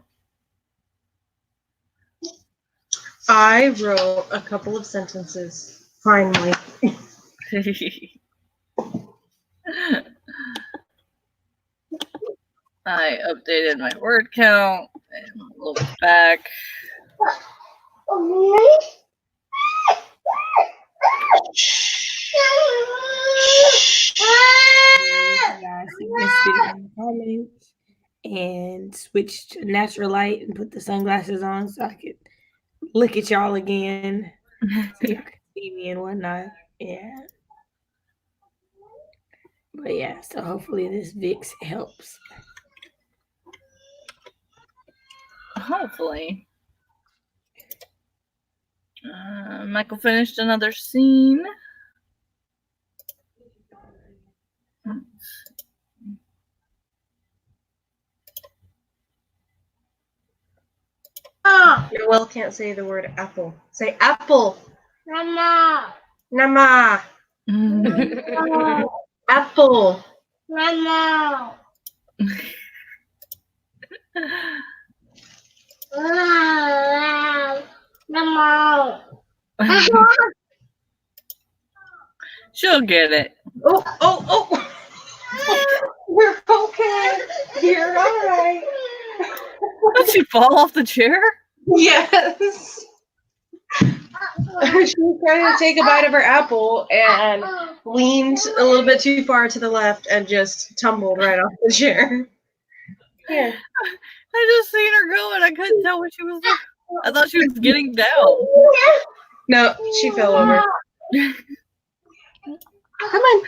I wrote a couple of sentences. Finally. I updated my word count and looked back. Guys suggested in the comments and switched to natural light and put the sunglasses on so I could look at y'all again. So you could see me and whatnot. Yeah. But yeah, so hopefully this Vicks helps. Hopefully. Michael finished another scene. Noelle can't say the word apple. Say apple. Mama. Nama. Apple. Mama. Mama. She'll get it. Oh. We're okay. You're all right. Did she fall off the chair? Yes. She was trying to take a bite of her apple and leaned a little bit too far to the left and just tumbled right off the chair. Here. I just seen her go and I couldn't tell what she was doing. I thought she was getting down. No, she fell over. Come on.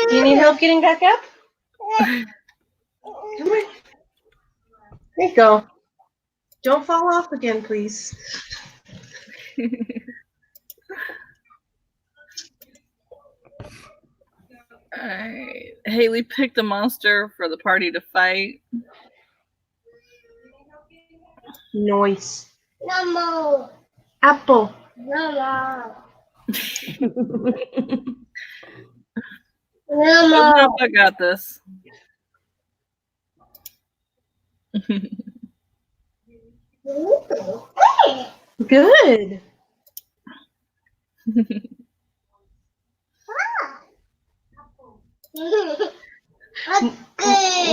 Do you need help getting back up? Come on. There you go. Don't fall off again, please. Alright. Haley picked a monster for the party to fight. Nice. Mama. Apple. Mama. Open up, I got this. Good.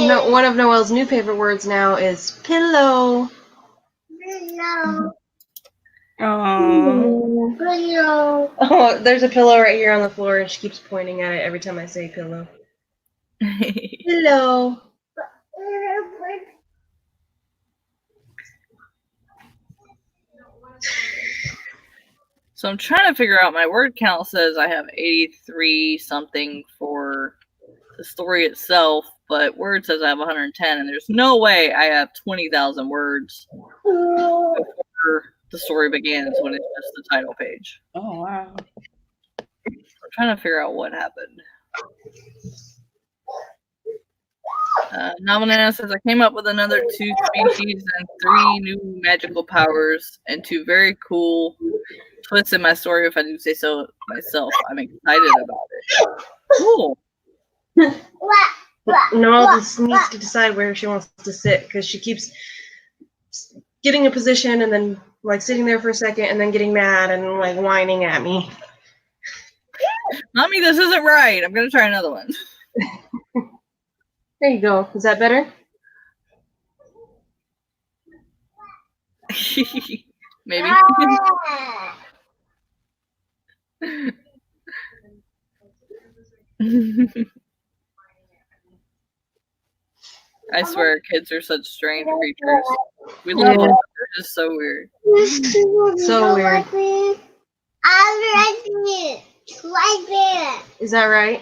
No, one of Noelle's new favorite words now is pillow. Oh, there's a pillow right here on the floor, and she keeps pointing at it every time I say pillow. Pillow. So I'm trying to figure out, my word count says I have 83 something for the story itself, but word says I have 110, and there's no way I have 20,000 words before the story begins when it's just the title page. Oh, wow. I'm trying to figure out what happened. Nominana says I came up with another 2 species and 3 new magical powers and 2 very cool twists in my story, if I do say so myself. I'm excited about it. Cool. Noelle just needs to decide where she wants to sit because she keeps getting a position and then like sitting there for a second and then getting mad and like whining at me. Mommy, this isn't right. I'm gonna try another one. There you go. Is that better? Maybe. I swear, kids are such strange creatures. We love them, but they're just so weird. So weird. Is that right?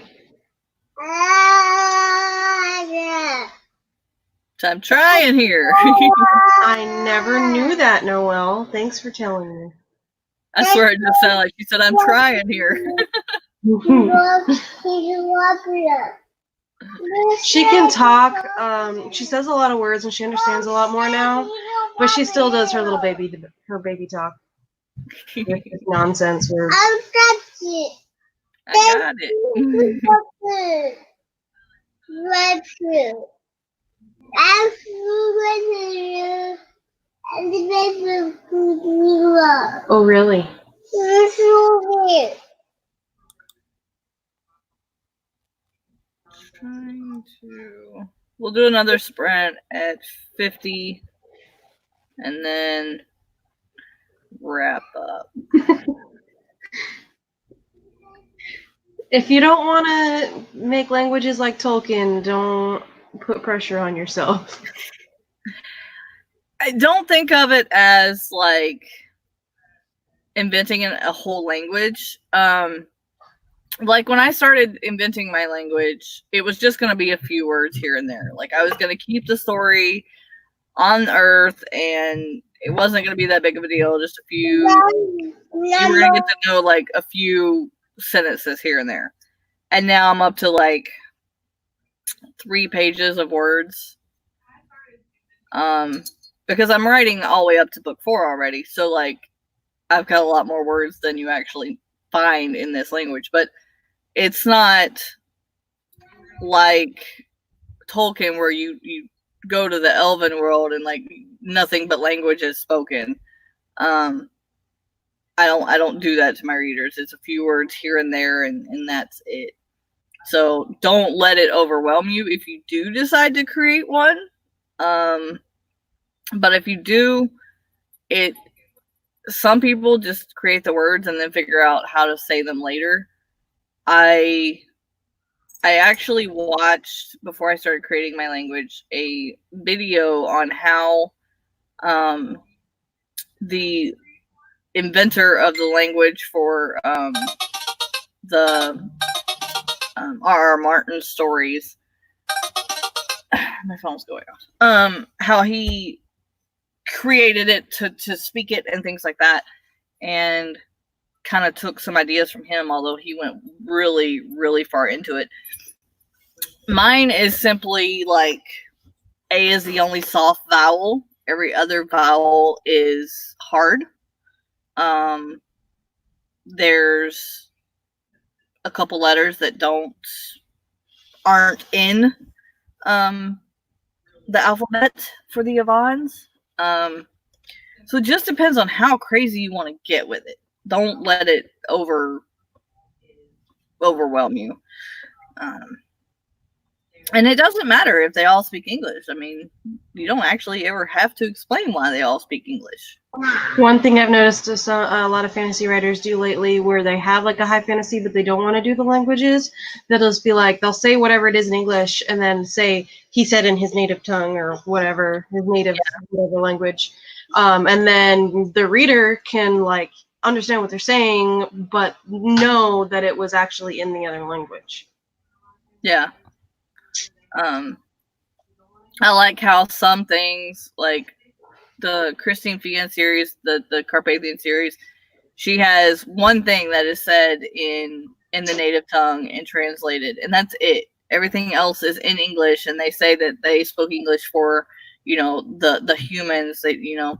So I'm trying here. I never knew that, Noelle. Thanks for telling me. I swear it just sounded like she said, I'm trying here. She can talk. She says a lot of words and she understands a lot more now, but she still does her little baby talk. With nonsense words. I got it. Oh, really? We'll do another sprint at 50 and then wrap up. If you don't want to make languages like Tolkien, don't put pressure on yourself. I don't think of it as like inventing a whole language. Like when I started inventing my language, it was just going to be a few words here and there. Like I was going to keep the story on Earth, and it wasn't going to be that big of a deal. Just a few. You were going to get to know like a few sentences here and there. And now I'm up to like 3 pages of words. Because I'm writing all the way up to book 4 already. So like I've got a lot more words than you actually find in this language. But it's not like Tolkien where you go to the elven world and like nothing but language is spoken. I don't do that to my readers. It's a few words here and there, and that's it. So don't let it overwhelm you if you do decide to create one. But if you do, some people just create the words and then figure out how to say them later. I actually watched, before I started creating my language, a video on how the inventor of the language for the R.R. Martin stories, my phone's going off, how he created it to speak it and things like that, and kind of took some ideas from him, although he went really, really far into it. Mine is simply like A is the only soft vowel. Every other vowel is hard. There's a couple letters that aren't in the alphabet for the Avons. So it just depends on how crazy you want to get with it. Don't let it overwhelm you. And it doesn't matter if they all speak English. I mean, you don't actually ever have to explain why they all speak English. One thing I've noticed is a lot of fantasy writers do lately, where they have like a high fantasy, but they don't want to do the languages. They'll just be like, they'll say whatever it is in English, and then say he said in his native tongue or whatever, his native whatever language, and then the reader can like understand what they're saying, but know that it was actually in the other language. Yeah. I like how some things, like the Christine Fian series, the Carpathian series, she has one thing that is said in the native tongue and translated, and that's it. Everything else is in English, and they say that they spoke English for, the humans that,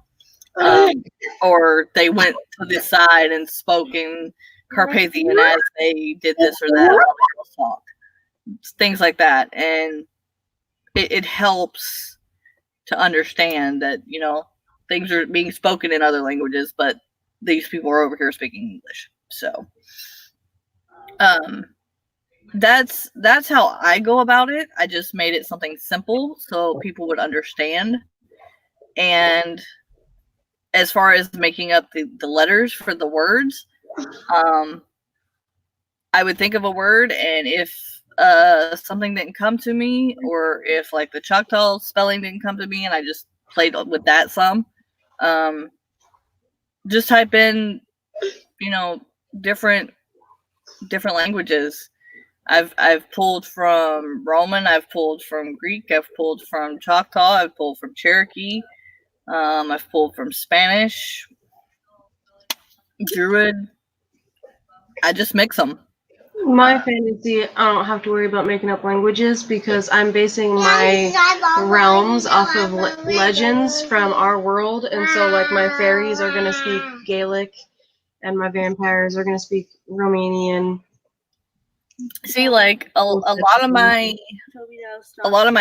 or they went to the side and spoke in Carpathian as they did this or that. Things like that, and it helps to understand that things are being spoken in other languages, but these people are over here speaking English. So that's how I go about it. I just made it something simple so people would understand. And as far as making up the letters for the words, I would think of a word, and if something didn't come to me, or if like the Choctaw spelling didn't come to me and I just played with that some, just type in different languages. I've pulled from Roman, I've pulled from Greek, I've pulled from Choctaw, I've pulled from Cherokee, I've pulled from Spanish, Druid. I just mix them. My fantasy, I don't have to worry about making up languages because I'm basing my realms off of legends from our world. And so, like, my fairies are going to speak Gaelic, and my vampires are going to speak Romanian. See, like a lot of my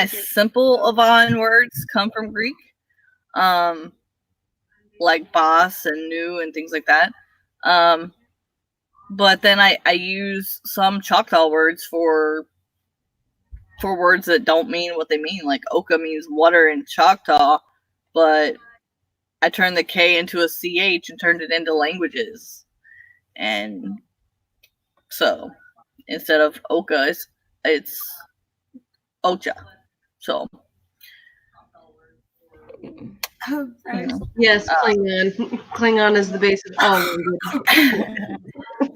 simple Avon words come from Greek, like boss and new and things like that. But then I use some Choctaw words for words that don't mean what they mean. Like Oka means water in Choctaw, but I turned the K into a CH and turned it into languages. And so instead of Oka, it's Ocha. So Yes, Klingon. Klingon is the base of all language.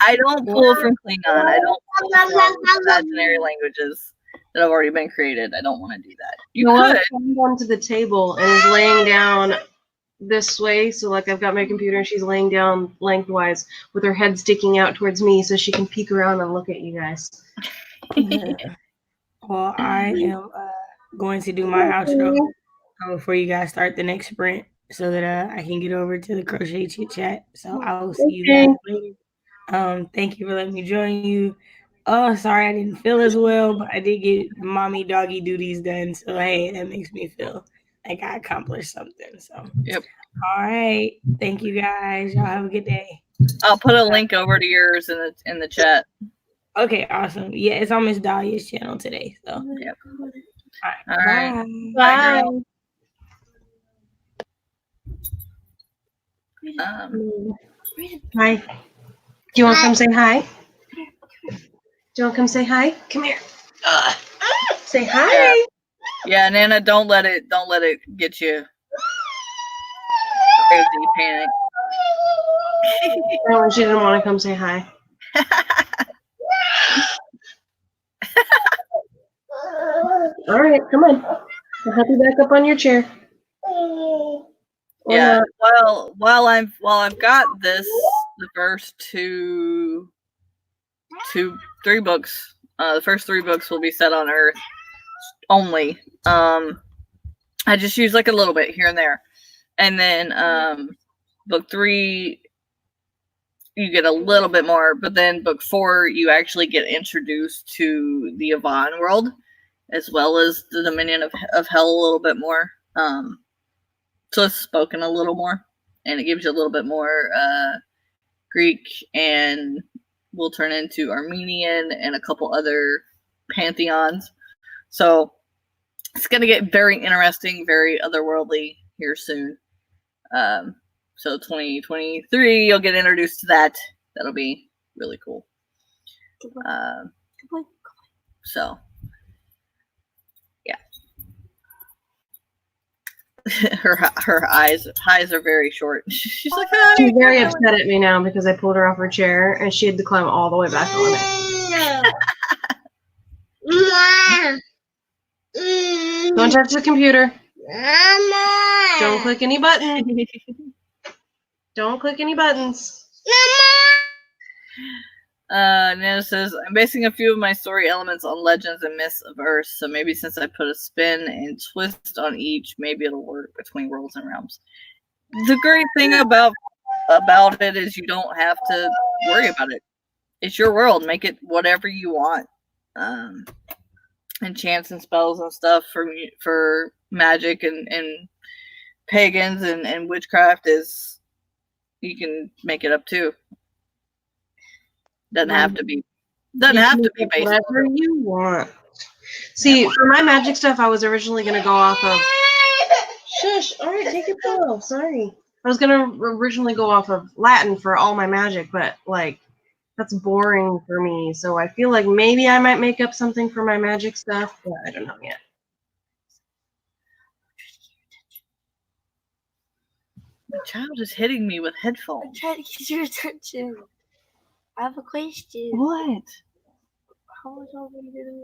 I don't pull from Klingon. I don't pull from imaginary languages that have already been created. I don't want to do that. You could. I'm going to the table and is laying down this way. So, like, I've got my computer and she's laying down lengthwise with her head sticking out towards me so she can peek around and look at you guys. Well, I am going to do my outro before you guys start the next sprint so that I can get over to the crochet chit chat. So I will see you guys later. Thank you for letting me join you. Oh, sorry I didn't feel as well, but I did get mommy doggy duties done. So hey, that makes me feel like I accomplished something. So yep. All right. Thank you guys. Y'all have a good day. I'll put a link over to yours in the chat. Okay, awesome. Yeah, it's on Miss Dahlia's channel today. So yep. All right. Bye. Hi. Do you want to come say hi? Do you want to come say hi? Come here. Say hi. Yeah, Nana, don't let it get you crazy panic. No, she didn't want to come say hi. All right, come on. I'll help you back up on your chair. Yeah. Well, while I've got the first three books. The first 3 books will be set on Earth only. I just use like a little bit here and there, and then book 3 you get a little bit more, but then book 4 you actually get introduced to the Avon world as well as the Dominion of Hell a little bit more. So it's spoken a little more, and it gives you a little bit more Greek, and will turn into Armenian and a couple other pantheons. So it's going to get very interesting, very otherworldly here soon. So 2023, you'll get introduced to that. That'll be really cool. So, yeah. her eyes are very short. She's like, oh, she's very upset at me now because I pulled her off her chair and she had to climb all the way back on it. Don't touch the computer. Don't click any buttons. Don't click any buttons. Nana says, I'm basing a few of my story elements on legends and myths of Earth, so maybe since I put a spin and twist on each, maybe it'll work between worlds and realms. The great thing about it is you don't have to worry about it. It's your world. Make it whatever you want. Enchants and spells and stuff for magic and pagans and witchcraft is, you can make it up too. Doesn't have to be based whatever you want. See, for my magic stuff, I was originally going to go off of. Shush! All right, take it slow. Sorry, I was going to originally go off of Latin for all my magic, but like that's boring for me. So I feel like maybe I might make up something for my magic stuff, but I don't know yet. The child is hitting me with headphones. I'm trying to get your attention. I have a question. What? How much are we doing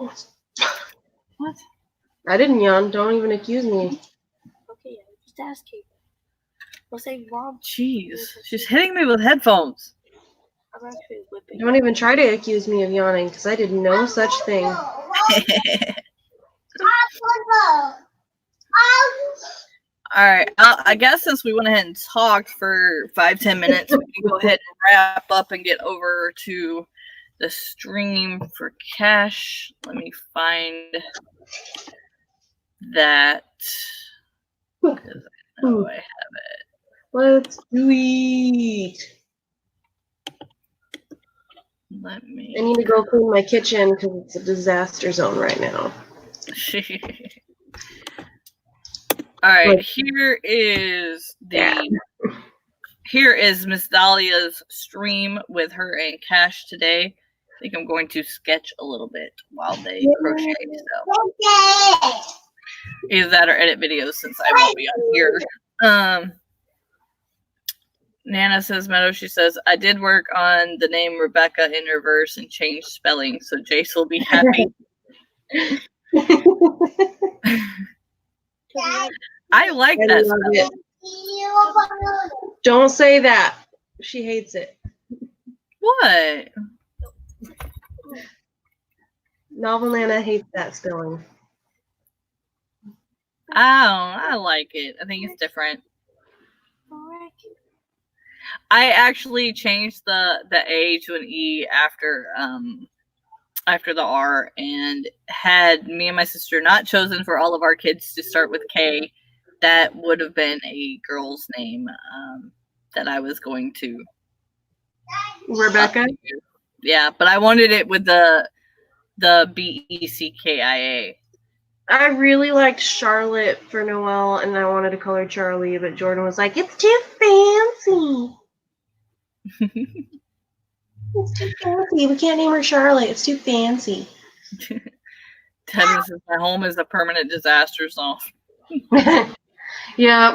on? What? I didn't yawn. Don't even accuse me. Okay, I'm just asking. I'll say mom. Jeez, she's hitting me with headphones. I'm actually whipping. Don't even try to accuse me of yawning, because I did no such thing. All right. I guess since we went ahead and talked for 5-10 minutes, we can go ahead and wrap up and get over to the stream for cash. Let me find that. Because I know I have it. Let's do it. Let me. I need to go clean my kitchen because it's a disaster zone right now. All right, here is Miss Dahlia's stream with her and Cash today. I think I'm going to sketch a little bit while they crochet. So either that or edit videos since I won't be on here. Nana says, Meadow, she says, I did work on the name Rebecca in reverse and changed spelling, so Jayce will be happy. I like that spelling. Don't say that. She hates it. What? Novel Nana hates that spelling. I like it. I think it's different. I actually changed the A to an E after the R, and had me and my sister not chosen for all of our kids to start with K, that would have been a girl's name that I was going to. Rebecca? Yeah, but I wanted it with the Beckia. I really liked Charlotte for Noelle, and I wanted to call her Charlie, but Jordan was like, it's too fancy. It's too fancy. We can't name her Charlotte. It's too fancy. Devin says my home is a permanent disaster zone. Yeah,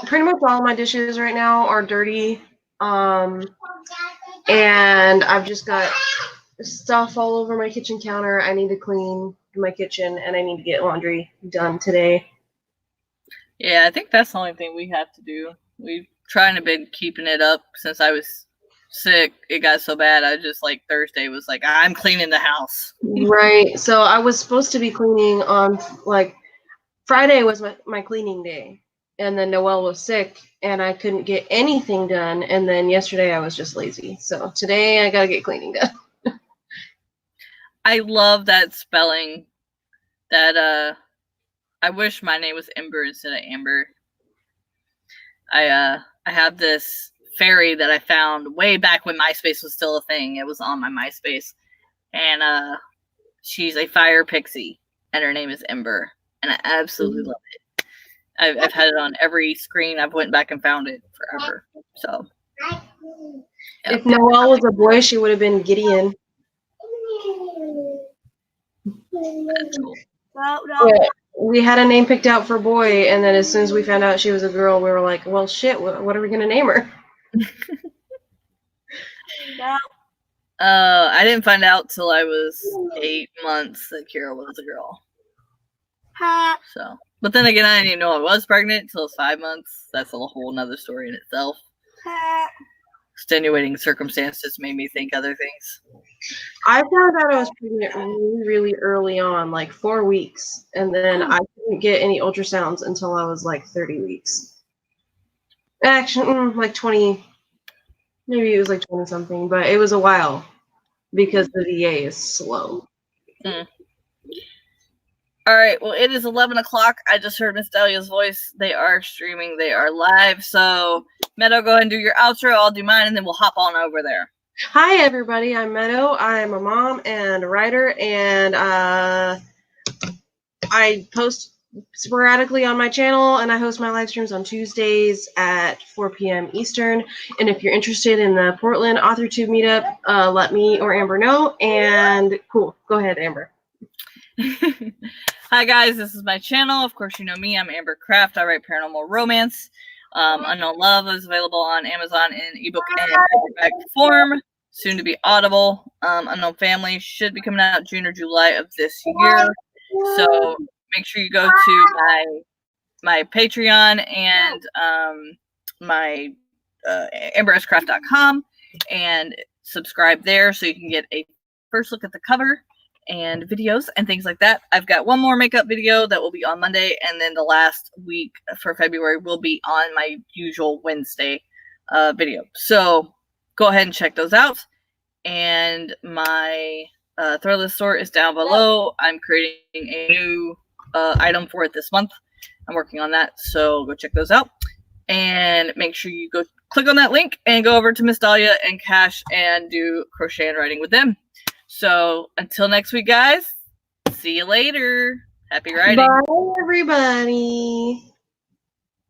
pretty much all my dishes right now are dirty. And I've just got stuff all over my kitchen counter. I need to clean my kitchen, and I need to get laundry done today. Yeah, I think that's the only thing we have to do. We've trying to been keeping it up since I was sick. It got so bad. I just Thursday was like, I'm cleaning the house. Right. So I was supposed to be cleaning on Friday was my cleaning day, and then Noelle was sick, and I couldn't get anything done. And then yesterday I was just lazy. So today I gotta get cleaning done. I love that spelling. That I wish my name was Ember instead of Amber. I have this fairy that I found way back when MySpace was still a thing. It was on my MySpace, and she's a fire pixie, and her name is Ember, and I absolutely love it. I've had it on every screen. I've went back and found it forever. So, yeah. If Noelle was a boy, she would have been Gideon. That's cool. Yeah, we had a name picked out for boy, and then as soon as we found out she was a girl, we were like, well, shit, what are we going to name her? I didn't find out till I was 8 months that Kira was a girl. So, but then again, I didn't even know I was pregnant until I was 5 months. That's a whole nother story in itself. Extenuating circumstances made me think other things. I found out I was pregnant really, really early on, 4 weeks, and then I couldn't get any ultrasounds until I was 30 weeks. Actually, 20, maybe it was 20 something, but it was a while because the VA is slow. All right, well, it is 11 o'clock. I just heard Miss Dahlia's voice. They are streaming. They are live. So, Meadow, go ahead and do your outro. I'll do mine, and then we'll hop on over there. Hi, everybody. I'm Meadow. I'm a mom and a writer, and I post sporadically on my channel, and I host my live streams on Tuesdays at 4 p.m. Eastern. And if you're interested in the Portland AuthorTube meetup, let me or Amber know. And cool. Go ahead, Amber. Hi, guys. This is my channel. Of course, you know me. I'm Amber Craft. I write paranormal romance. Unknown Love is available on Amazon in ebook and paperback form, soon to be Audible. Unknown Family should be coming out June or July of this year. So make sure you go to my Patreon and my amberscraft.com and subscribe there so you can get a first look at the cover and videos and things like that. I've got one more makeup video that will be on Monday, and then the last week for February will be on my usual Wednesday video. So go ahead and check those out. And my Threadless store is down below. I'm creating a new item for it this month. I'm working on that, so go check those out. And make sure you go click on that link and go over to Miss Dahlia and Cash and do crochet and writing with them. So until next week, guys, see you later. Happy writing. Bye, everybody.